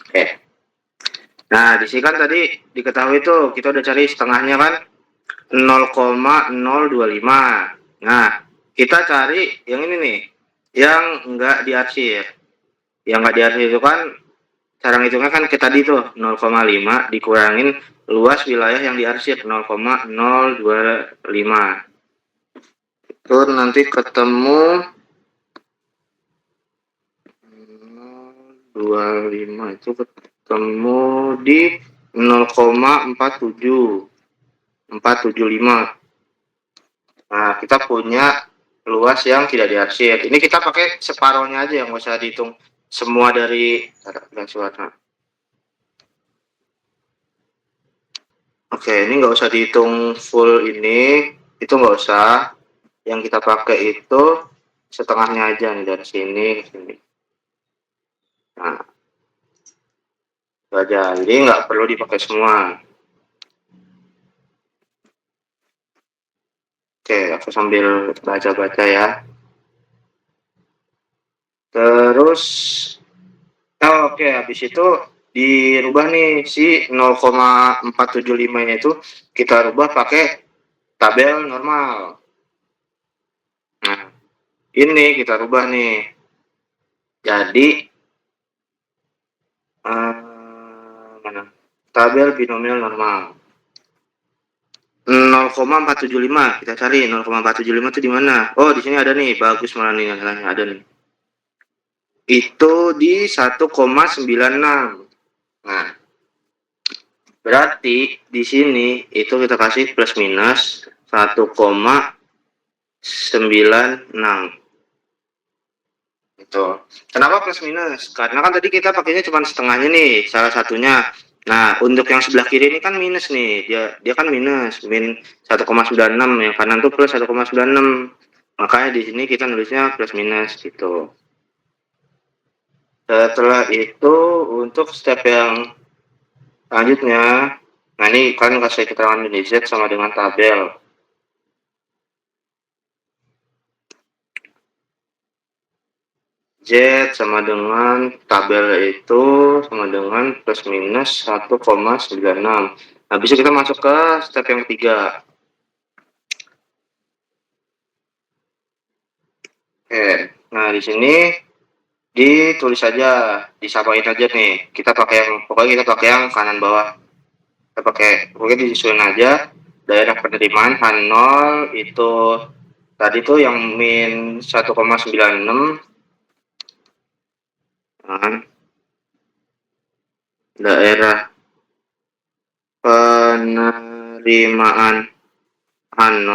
Oke. Nah, di sini kan tadi diketahui tuh kita udah cari setengahnya kan 0,025. Nah, kita cari yang ini nih, yang enggak diarsir. Yang enggak diarsir itu kan cara ngitungnya kan kita tadi tuh 0,5 dikurangin luas wilayah yang diarsir 0,025. Itu nanti ketemu 0,25 itu ketemu di 0,475. Nah, kita punya luas yang tidak diarsir. Ini kita pakai separohnya aja, yang nggak usah dihitung semua dari garis warna. Oke, ini nggak usah dihitung full ini, itu nggak usah. Yang kita pakai itu setengahnya aja nih, dari sini ke sini. Nah, itu aja. Jadi nggak perlu dipakai semua. Oke, aku sambil baca-baca ya. Terus, oke, habis itu dirubah nih si 0,475-nya itu kita rubah pakai tabel normal. Nah, ini kita rubah nih. Jadi, mana? Tabel binomial normal. 0,475 kita cari 0,475 itu di mana? Oh, di sini ada nih, bagus malah nih, ada nih. Itu di 1,96. Nah, berarti di sini itu kita kasih plus minus 1,96. Itu. Kenapa plus minus? Karena kan tadi kita pakainya cuma setengahnya nih, salah satunya. Nah, untuk yang sebelah kiri ini kan minus nih. Dia kan minus, min 1,96, yang kanan tuh plus 1,96. Makanya di sini kita nulisnya plus minus gitu. Setelah itu untuk step yang selanjutnya, nah ini kalian kasih keterangan di Z sama dengan tabel. Z sama dengan tabel itu sama dengan plus minus 1,96. Nah, bisa kita masuk ke step yang ketiga. Oke, nah di sini ditulis aja, disamain aja nih. Pokoknya kita pakai yang kanan bawah. Pokoknya disusun aja daerah penerimaan H0 itu tadi tuh yang min 1,96. Nah, daerah penerimaan H0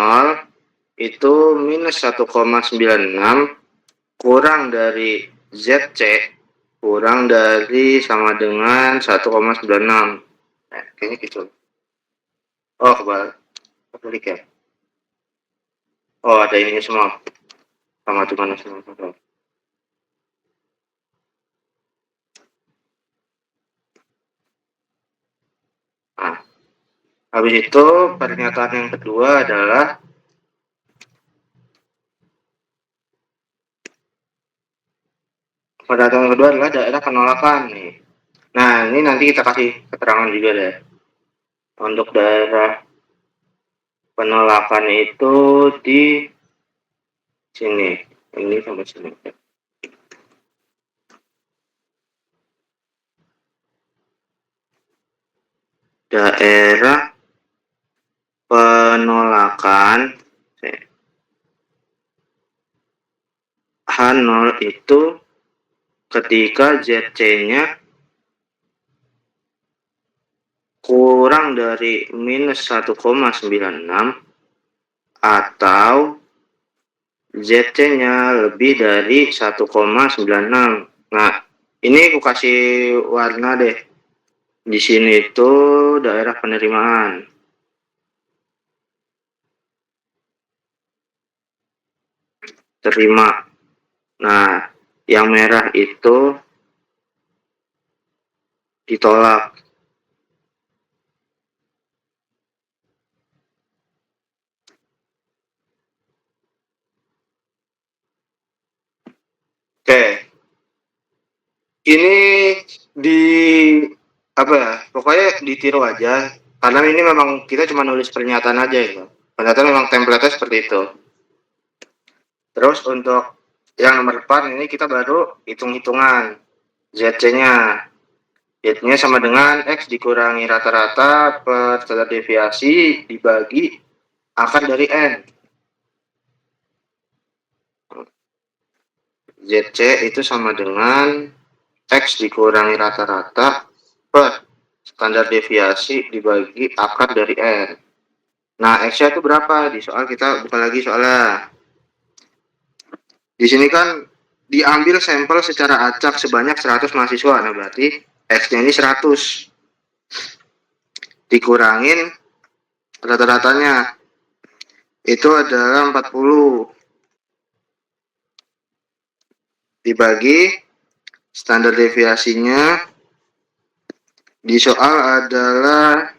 itu minus 1,96 kurang dari ZC kurang dari sama dengan 1,96. Nah, kayaknya gitu. Oh, kebalik ya. Oh, ada ini semua. Sama dengan semua. Nah, habis itu pernyataan yang kedua adalah daerah penolakan nih. Nah, ini nanti kita kasih keterangan juga deh. Untuk daerah penolakan itu di sini. Ini sampai sini. Daerah penolakan H0 itu ketika ZC-nya kurang dari minus 1,96 atau ZC-nya lebih dari 1,96. Nah, ini aku kasih warna deh. Di sini itu daerah penerimaan. Terima. Nah, yang merah itu ditolak. Oke. Ini di apa ya? Pokoknya ditiru aja. Karena ini memang kita cuma nulis pernyataan aja ya. Pernyataan memang template-nya seperti itu. Terus untuk yang nomor depan ini kita baru hitung-hitungan ZC-nya. Z-nya sama dengan X dikurangi rata-rata per standar deviasi dibagi akar dari N. ZC itu sama dengan X dikurangi rata-rata per standar deviasi dibagi akar dari N. Nah, X-nya itu berapa? Di soal kita buka lagi soalnya. Di sini kan diambil sampel secara acak sebanyak 100 mahasiswa. Nah, berarti X-nya ini 100. Dikurangin rata-ratanya. Itu adalah 40. Dibagi standar deviasinya di soal adalah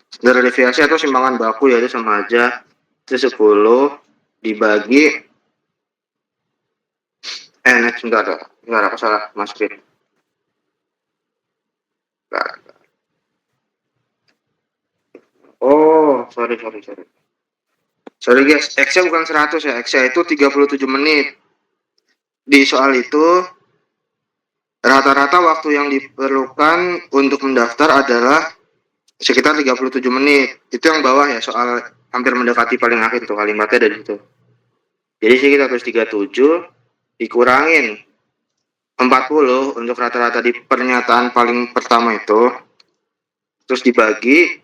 standar deviasi atau simpangan baku, yaitu sama aja. Itu 10 dibagi sebentar, aku salah masukin. Oh, sorry guys, X-nya bukan 100 ya, X-nya itu 37 menit. Di soal itu rata-rata waktu yang diperlukan untuk mendaftar adalah sekitar 37 menit. Itu yang bawah ya, soal hampir mendekati paling akhir tuh, kalimatnya dari itu. Jadi sih kita tulis 37 dikurangin 40 untuk rata-rata di pernyataan paling pertama itu. Terus dibagi,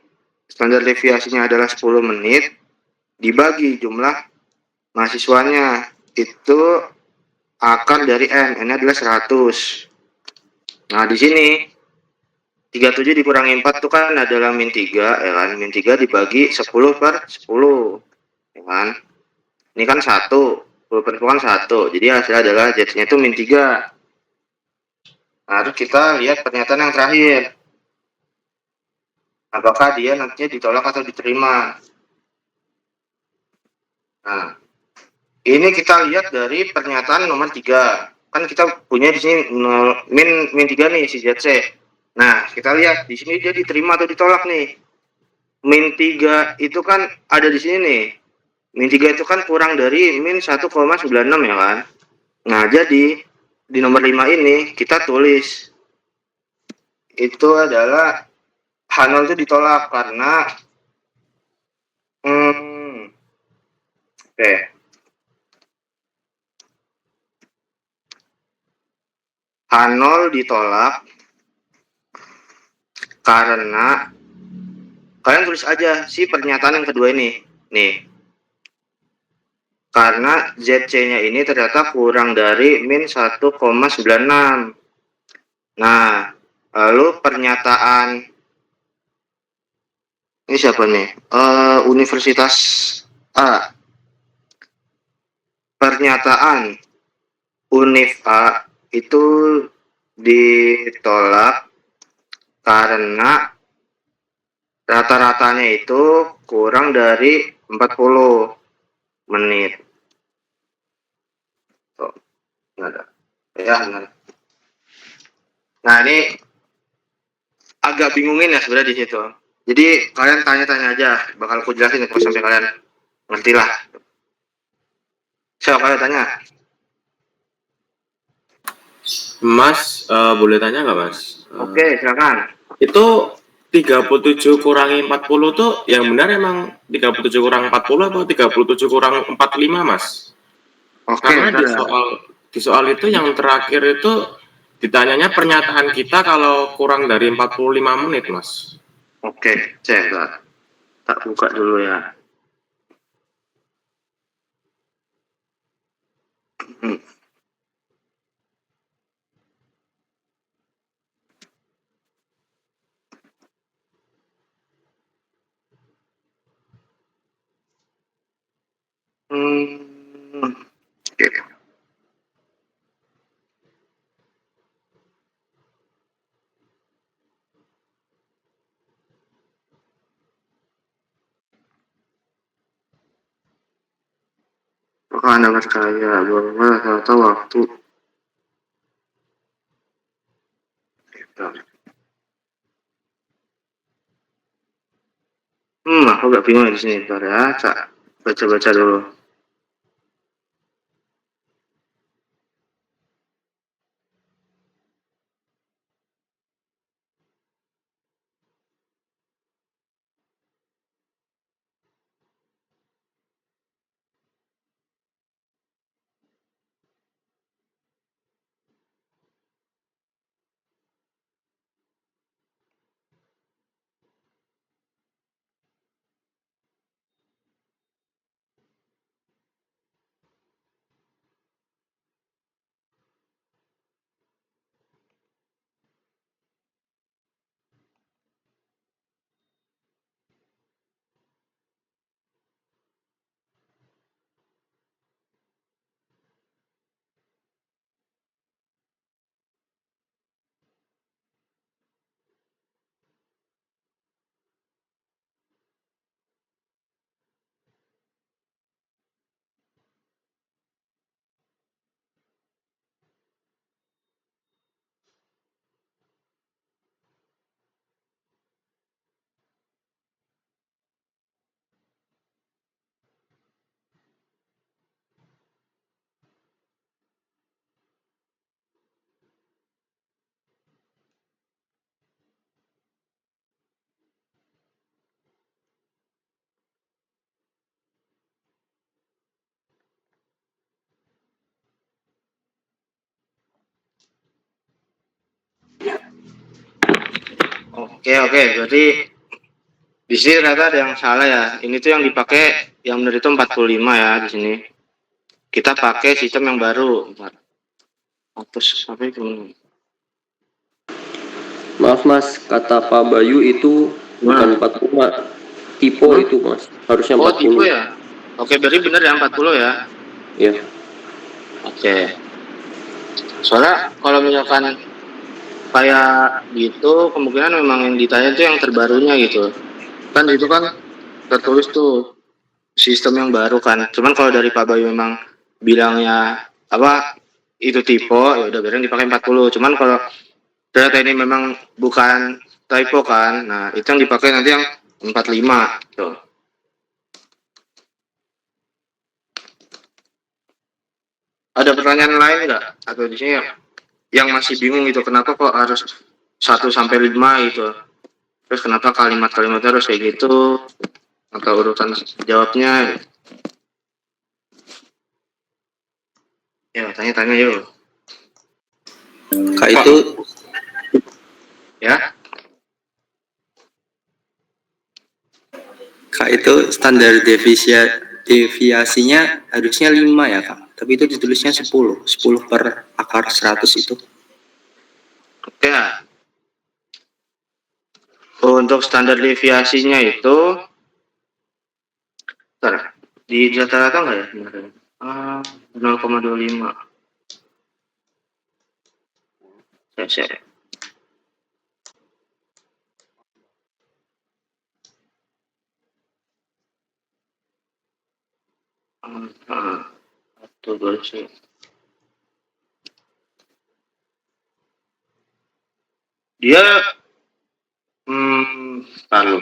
standar deviasinya adalah 10 menit, dibagi jumlah mahasiswanya, itu akar dari N, N-nya adalah 100. Nah, di sini 37 dikurangi 4 itu kan adalah min 3, ya kan? Min 3 dibagi 10 per 10, ya kan? Ini kan 1, 10 per 10 kan 1, jadi hasilnya adalah Z-nya itu min 3. Nah, terus kita lihat pernyataan yang terakhir. Apakah dia nantinya ditolak atau diterima? Nah, ini kita lihat dari pernyataan nomor 3. Kan kita punya di sini min 3 nih si ZC. Nah, kita lihat di sini dia diterima atau ditolak nih. Min 3 itu kan ada di sini nih. Min 3 itu kan kurang dari min 1,96 ya kan. Nah, jadi di nomor 5 ini kita tulis itu adalah H0 itu ditolak karena H0 ditolak karena kalian tulis aja si pernyataan yang kedua ini nih, karena ZC-nya ini ternyata kurang dari min 1,96. Nah, lalu pernyataan ini siapa nih? Universitas A. Pernyataan Univ A itu ditolak karena rata-ratanya itu kurang dari 40 menit. Oh, ada. Ya, benar. Nah, ini agak bingungin ya sebenarnya di situ. Jadi kalian tanya-tanya aja, bakal aku jelasin kalau sampai kalian ngerti lah. Siapa kalian tanya? Mas, boleh tanya nggak Mas? Oke, silakan. Itu 37 kurangi 40 tuh yang benar emang 37 kurang 40 atau 37 kurang 45 Mas? Oke, Karena di soal itu yang terakhir itu ditanyanya pernyataan kita kalau kurang dari 45 menit Mas. Oke, cek tak buka dulu ya. Hmm. Oke. Apakah Anda percaya bahwa rata waktu aku agak bingung di sini, bentar ya, Cak. Baca-baca dulu. Oke, berarti di sini ternyata ada yang salah ya. Ini tuh yang dipakai, yang benar itu 45 ya di sini. Kita pakai sistem yang baru. Hapus apa itu? Maaf mas, kata Pak Bayu itu bukan 45, tipe itu mas, harusnya 40. Oh tipe ya? Oke, berarti benar ya 40 ya? Iya. Oke. Soalnya kalau misalkan kayak gitu, kemungkinan memang yang ditanya itu yang terbarunya gitu. Kan itu kan tertulis tuh sistem yang baru kan. Cuman kalau dari Pak Bayu memang bilangnya apa itu tipe, ya udah berarti dipakai 40. Cuman kalau ternyata ini memang bukan typo kan, nah itu yang dipakai nanti yang 45 tuh. Ada pertanyaan lain nggak? Atau di sini yang masih bingung itu kenapa kok harus 1 sampai 5 gitu? Terus kenapa kalimat-kalimatnya harus kayak gitu? Atau urutan jawabnya? Ya tanya-tanya yuk. Kak itu Ya. Kak itu standar deviasinya harusnya 5 ya Kak, tapi itu ditulisnya 10 per akar 100 itu. Ya. Untuk standar deviasinya itu bentar, di rata-rata nggak ya? 0,25. Saya. Tuh bersih. Dia palu.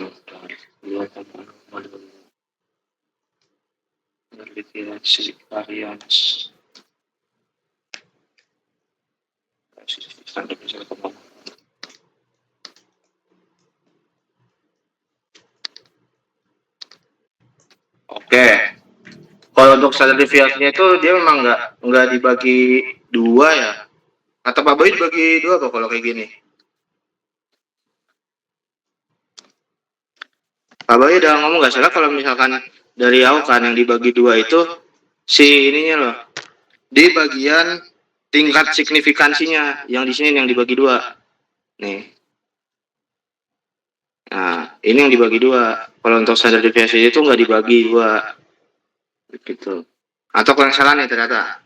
Deviasi varian. Oke. Kalau untuk standar deviasinya itu dia memang nggak dibagi 2 ya. Atau Pak Boy dibagi 2 kok kalau kayak gini. Pak Bayu udah ngomong nggak salah kalau misalkan dari aku kan yang dibagi dua itu si ininya loh. Di bagian tingkat signifikansinya yang di sini yang dibagi dua. Nih. Nah, ini yang dibagi dua. Kalau untuk standar deviasi itu nggak dibagi dua. Gitu. Atau kalau yang salah nih ternyata.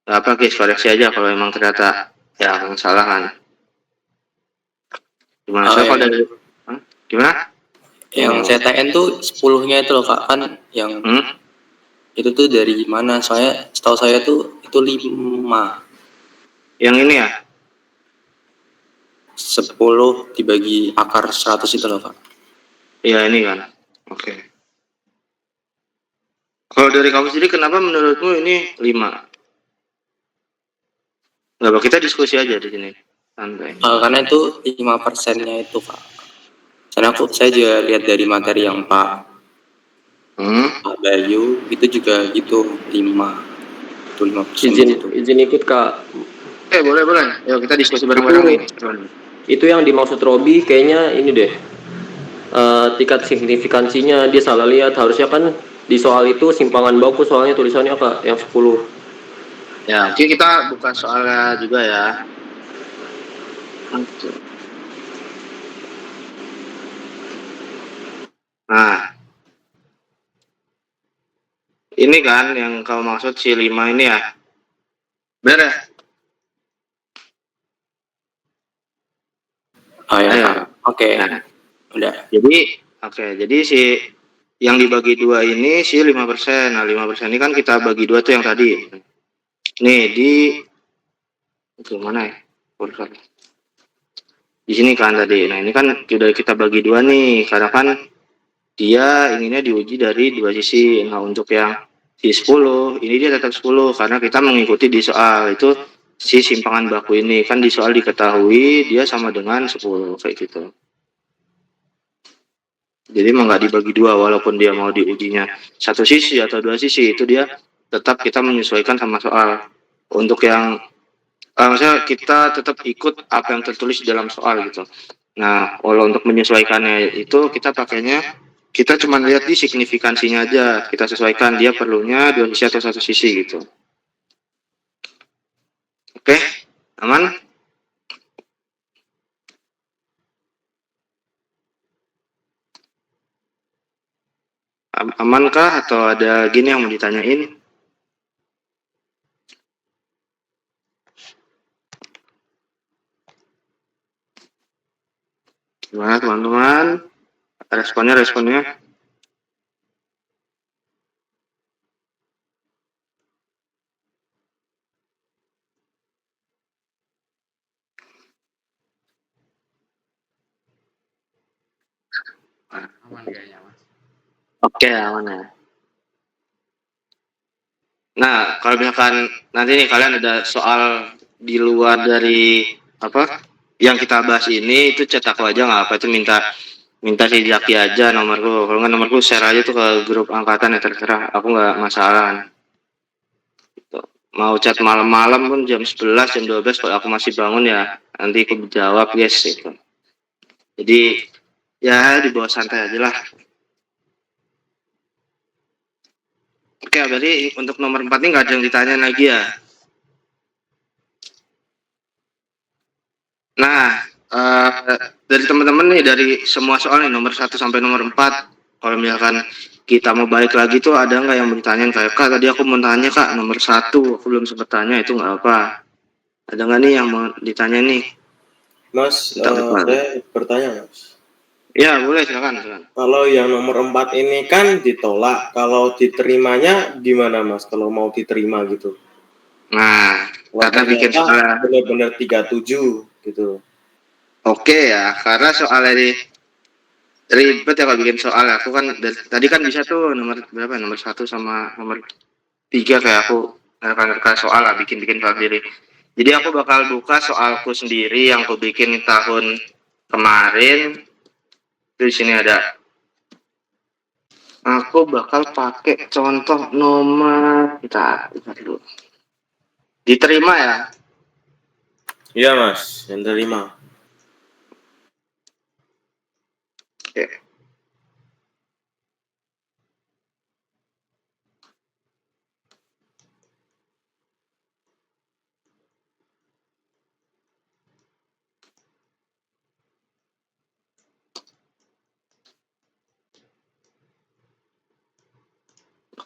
Nggak apa guys, koreksi aja kalau emang ternyata ya yang salah kan. Gimana Oh, saya kalau yang, dari gimana? yang CTN tuh 10-nya itu loh Kak, kan yang itu tuh dari mana? Soalnya setahu saya tuh itu 5. Yang ini ya? 10 dibagi akar 100 itu loh Kak. Iya ini kan. Oke. Kalau dari kamu sendiri kenapa menurutmu ini 5? Nggak apa, kita diskusi aja di sini. Santai. Karena itu 5%-nya itu Kak. Karena saya juga lihat dari materi yang Pak Bayu itu juga gitu 5. Itu 5% Izin ikut Kak. Boleh. Yuk kita diskusi bareng-bareng nih. Itu yang dimaksud Robi kayaknya ini deh. Tingkat signifikansinya dia salah lihat, harusnya kan di soal itu simpangan baku soalnya tulisannya Kak yang 10. Ya, oke kita buka soalnya juga ya. Nah, ini kan yang kau maksud si 5 ini ya. Benar ya? Oh ya Kak. Oke. Nah, Udah. Jadi si yang dibagi dua ini si 5%. Nah, 5% ini kan kita bagi dua tuh yang tadi. Nih di itu mana ya? Di sini kan tadi. Nah, ini kan sudah kita bagi dua nih karena kan dia inginnya diuji dari dua sisi. Nah, untuk yang si 10, ini dia tetap 10 karena kita mengikuti di soal itu si simpangan baku ini kan di soal diketahui dia sama dengan 10 kayak gitu. Jadi emang nggak dibagi dua walaupun dia mau diujinya satu sisi atau dua sisi itu dia tetap kita menyesuaikan sama soal. Untuk yang maksudnya kita tetap ikut apa yang tertulis dalam soal gitu. Nah, kalau untuk menyesuaikannya itu kita pakainya kita cuma lihat di signifikansinya aja, kita sesuaikan dia perlunya dua sisi atau satu sisi gitu. Oke, aman? Amankah atau ada gini yang mau ditanyain? Gimana teman-teman? Responnya? Aman kayaknya Mas. Oke, aman ya. Nah, kalau misalkan nanti nih kalian ada soal di luar dari apa yang kita bahas ini, itu chat aku aja nggak apa, itu minta si Zaki aja nomorku. Kalau nggak nomorku share aja tuh ke grup angkatan ya terserah. Aku nggak masalah. Gitu. Mau chat malam-malam pun jam 11, jam 12 kalau aku masih bangun ya nanti aku jawab guys gitu. Jadi ya di bawah santai aja lah. Oke, berarti untuk nomor 4 ini nggak ada yang ditanya lagi ya. Nah, dari teman-teman nih dari semua soal nih nomor 1 sampai nomor 4, kalau misalkan kita mau balik lagi tuh ada nggak yang bertanya kayak Kak tadi aku mau tanya Kak nomor 1 aku belum sempat tanya itu nggak apa. Ada nggak nih yang mau ditanya nih? Mas, saya bertanya Mas. Ya boleh silakan. Kalau yang nomor 4 ini kan ditolak, kalau diterimanya gimana Mas? Kalau mau diterima gitu? Nah, kata bikin soal benar-benar 37 gitu. Oke ya, karena soalnya ini ribet ya kalau bikin soal. Aku kan tadi kan bisa tuh nomor berapa? Nomor 1 sama nomor 3 kayak aku nerka soal lah, bikin soal sendiri. Jadi aku bakal buka soalku sendiri yang aku bikin tahun kemarin. Di sini ada. Aku bakal pakai contoh nomor kita dulu. Diterima ya? Iya Mas, yang terima. Oke.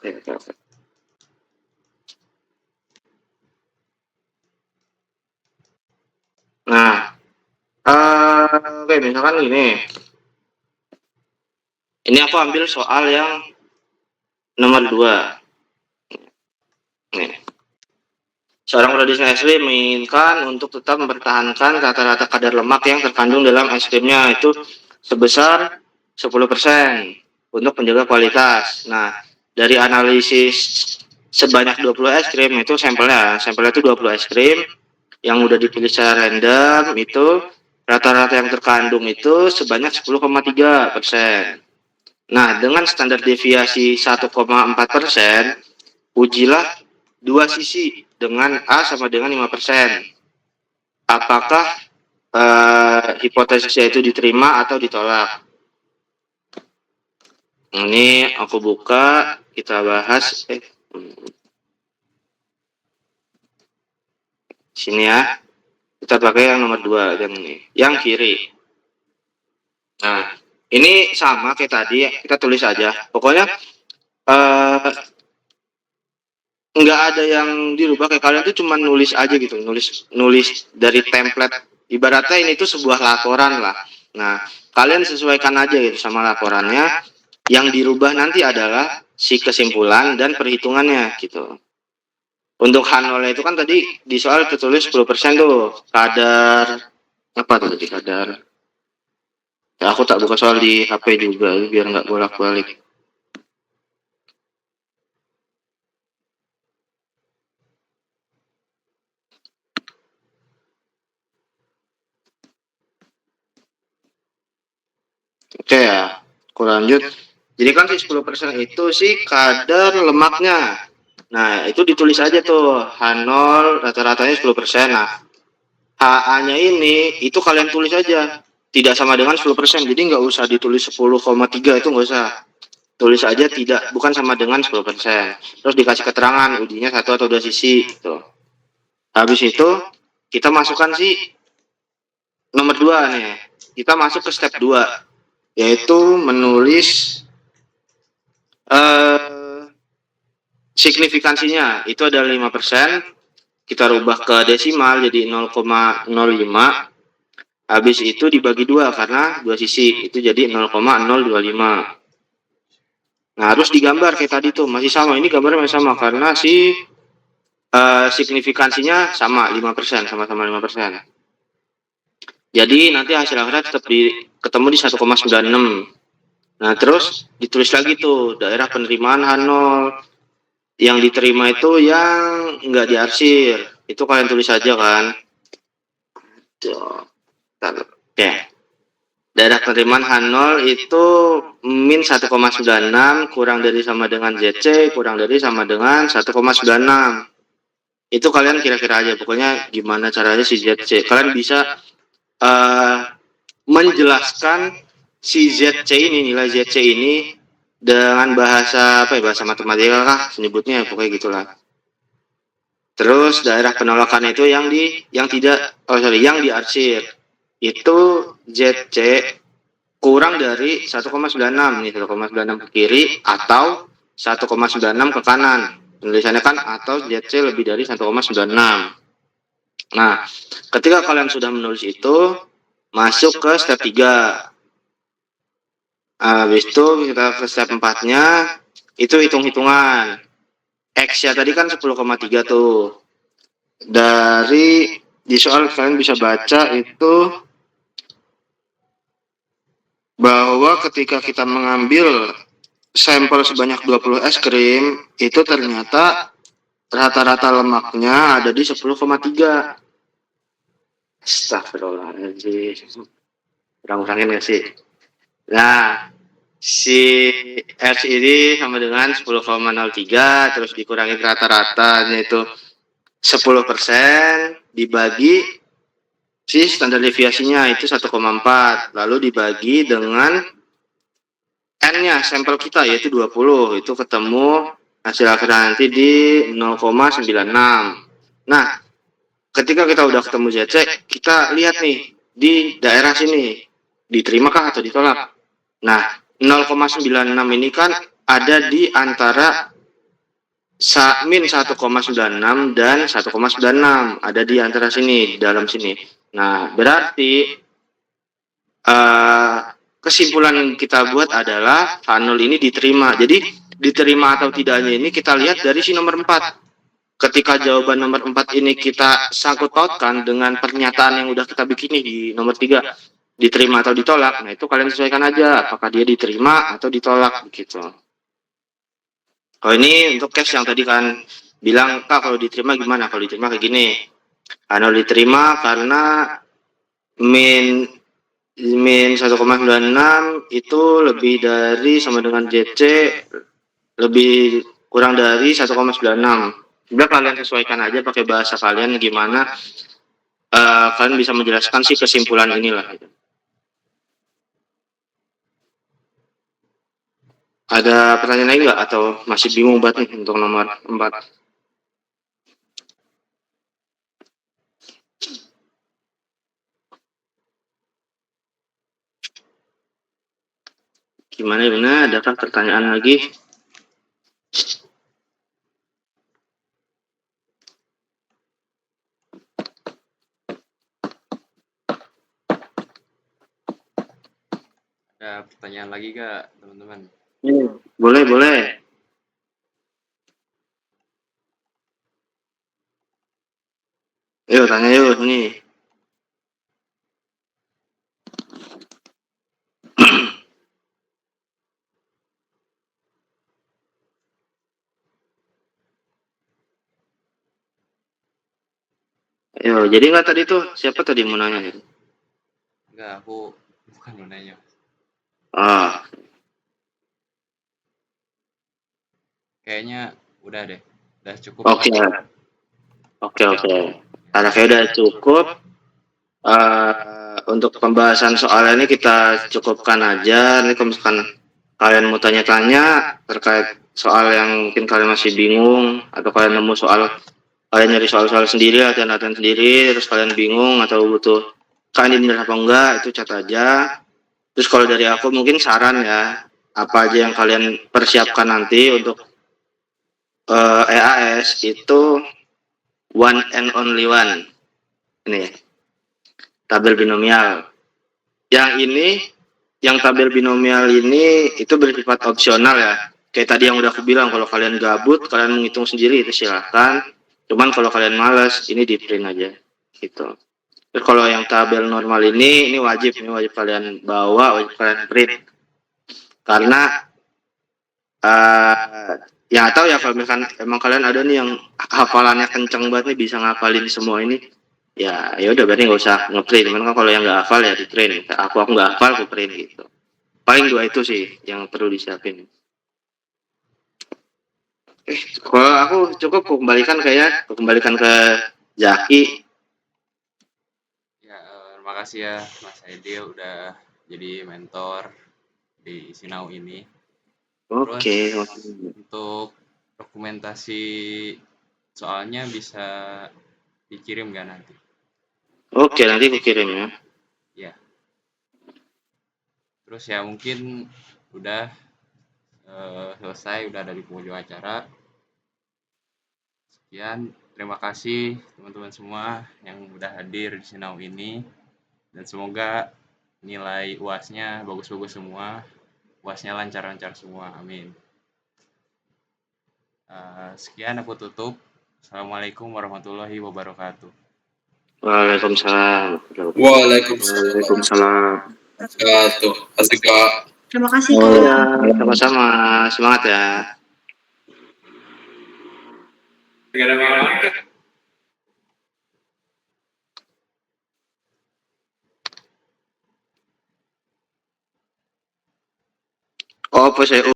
Oke. Nah, oke, misalkan gini. Ini aku ambil soal yang nomor 2. Nih. Seorang produsen es krim menginginkan untuk tetap mempertahankan rata-rata kadar lemak yang terkandung dalam es krimnya itu sebesar 10% untuk menjaga kualitas. Nah, dari analisis sebanyak 20 es krim itu sampelnya itu 20 es krim yang udah dipilih secara random, itu rata-rata yang terkandung itu sebanyak 10,3%. Nah, dengan standar deviasi 1,4%, ujilah dua sisi dengan A sama dengan 5%. Apakah hipotesisnya itu diterima atau ditolak? Ini aku buka, kita bahas. Sini ya. Kita pakai yang nomor 2, yang ini, yang kiri. Nah, ini sama kayak tadi, kita tulis aja. Pokoknya nggak ada yang dirubah, kayak kalian tuh cuma nulis aja gitu, nulis dari template. Ibaratnya ini tuh sebuah laporan lah. Nah, kalian sesuaikan aja gitu sama laporannya. Yang dirubah nanti adalah si kesimpulan dan perhitungannya gitu. Untuk H0 itu kan tadi di soal tertulis 10% tuh kadar apa tuh tadi kadar. Ya, aku tak buka soal di HP juga biar nggak bolak-balik. Oke ya, aku lanjut. Jadi kan si 10% itu sih kadar lemaknya. Nah, itu ditulis aja tuh H0 rata-ratanya 10%. Nah, HA-nya ini itu kalian tulis aja. Tidak sama dengan 10%. Jadi nggak usah ditulis 10,3, itu nggak usah. Tulis aja bukan sama dengan 10%. Terus dikasih keterangan ujinya 1 atau 2 sisi gitu. Habis itu kita masukkan si nomor 2 nih. Kita masuk ke step 2, yaitu menulis signifikansinya. Itu ada 5%. Kita rubah ke desimal jadi 0,05. Habis itu dibagi 2 karena 2 sisi, itu jadi 0,025. Nah, harus digambar kayak tadi tuh, masih sama. Ini gambarnya masih sama karena si signifikansinya sama 5%, sama-sama 5%. Jadi nanti hasil akhirnya tetap ketemu di 1,96. Nah, terus ditulis lagi tuh daerah penerimaan H0. Yang diterima itu yang enggak diarsir. Itu kalian tulis aja kan. Tuh. Oke. Daerah penerimaan H0 itu min 1,96 kurang dari sama dengan ZC kurang dari sama dengan 1,96. Itu kalian kira-kira aja, pokoknya gimana caranya si ZC. Kalian bisa menjelaskan si ZC ini, nilai ZC ini dengan bahasa apa ya, bahasa matematika kah menyebutnya, pokoknya gitulah. Terus daerah penolakan itu yang diarsir. Itu ZC kurang dari 1,96 nih, 1,96 ke kiri atau 1,96 ke kanan. Tulisannya kan atau ZC lebih dari 1,96. Nah, ketika kalian sudah menulis itu, masuk ke step 3. Habis itu kita ke step 4-nya, itu hitung-hitungan. X-nya tadi kan 10,3 tuh. Dari di soal kalian bisa baca itu bahwa ketika kita mengambil sampel sebanyak 20 es krim, itu ternyata rata-rata lemaknya ada di 10,3. Astagfirullahaladzim. Kurang-kurangin gak sih? Nah, si R ini sama dengan 10,03, terus dikurangi rata-ratanya itu 10%, dibagi si standar deviasinya itu 1,4, lalu dibagi dengan N-nya sampel kita yaitu 20, itu ketemu hasil akhir nanti di 0,96. Nah, ketika kita udah ketemu ZC, kita lihat nih di daerah sini diterimakah atau ditolak. Nah, 0,96 ini kan ada di antara min 1,96 dan 1,96 ada di antara sini, di dalam sini. Nah, berarti kesimpulan yang kita buat adalah H0 ini diterima. Jadi diterima atau tidaknya ini kita lihat dari si nomor 4. Ketika jawaban nomor 4 ini kita sangkut pautkan dengan pernyataan yang udah kita bikin nih di nomor 3, diterima atau ditolak. Nah, itu kalian sesuaikan aja apakah dia diterima atau ditolak gitu. Kalau ini untuk case yang tadi kan bilang, Kak, kalau diterima gimana? Kalau diterima kayak gini. H0 diterima karena min 1,96 itu lebih dari sama dengan JC lebih kurang dari 1,96. Udah kalian sesuaikan aja pakai bahasa kalian gimana kalian bisa menjelaskan sih kesimpulan inilah. Ada pertanyaan lain nggak atau masih bingung banget nih untuk nomor 4? Gimana Yuna? Adakah pertanyaan lagi? Ada pertanyaan lagi Kak, teman-teman? Boleh, boleh. Yuk, tanya yuk, nih. Ayo, jadi nggak tadi tuh, siapa tadi mau nanya? Enggak, aku bukan mau nanya. Ah, Kayaknya udah deh, udah cukup. oke. Oke. Karena kayak udah cukup. Untuk pembahasan soal ini kita cukupkan aja. Ini kalau misalkan kalian mau tanya-tanya terkait soal yang mungkin kalian masih bingung, atau kalian nemu soal, kalian nyari soal-soal sendiri, latihan-latihan sendiri, terus kalian bingung atau butuh kalian ini benar apa enggak, itu chat aja. Terus kalau dari aku mungkin saran ya, apa aja yang kalian persiapkan nanti untuk EAS itu one and only one. Ini tabel binomial. Yang ini, yang tabel binomial ini itu bersifat opsional ya. Kayak tadi yang udah aku bilang, kalau kalian gabut, kalian menghitung sendiri itu silahkan. Cuman kalau kalian malas, ini di print aja gitu. Terus kalau yang tabel normal ini wajib kalian bawa, wajib kalian print. Karena ya tahu ya, kalau misalkan emang kalian ada nih yang hafalannya kenceng banget nih, bisa ngapalin semua ini, ya udah berarti nggak usah ngeprint. Cuman kan kalau yang nggak hafal ya di print. Aku nggak hafal, aku print gitu. Paling 2 itu sih yang perlu disiapin. Kalau aku cukup aku kembalikan ke Zaki. Ya, terima kasih ya Mas Aidil udah jadi mentor di Sinau ini. Oke. Untuk dokumentasi soalnya bisa dikirim nggak nanti? Oke, nanti aku kirim ya. Ya. Terus ya mungkin udah selesai, udah dari penghujung acara. Sekian, terima kasih teman-teman semua yang udah hadir di Sinau ini, dan semoga nilai UAS-nya bagus-bagus semua, UAS-nya lancar-lancar semua, amin. Sekian aku tutup. Assalamualaikum warahmatullahi wabarakatuh. Waalaikumsalam. Waalaikumsalam. Asik Kak. Terima kasih Oh Kak. ya, sama-sama. Semangat ya. Oh, apa saya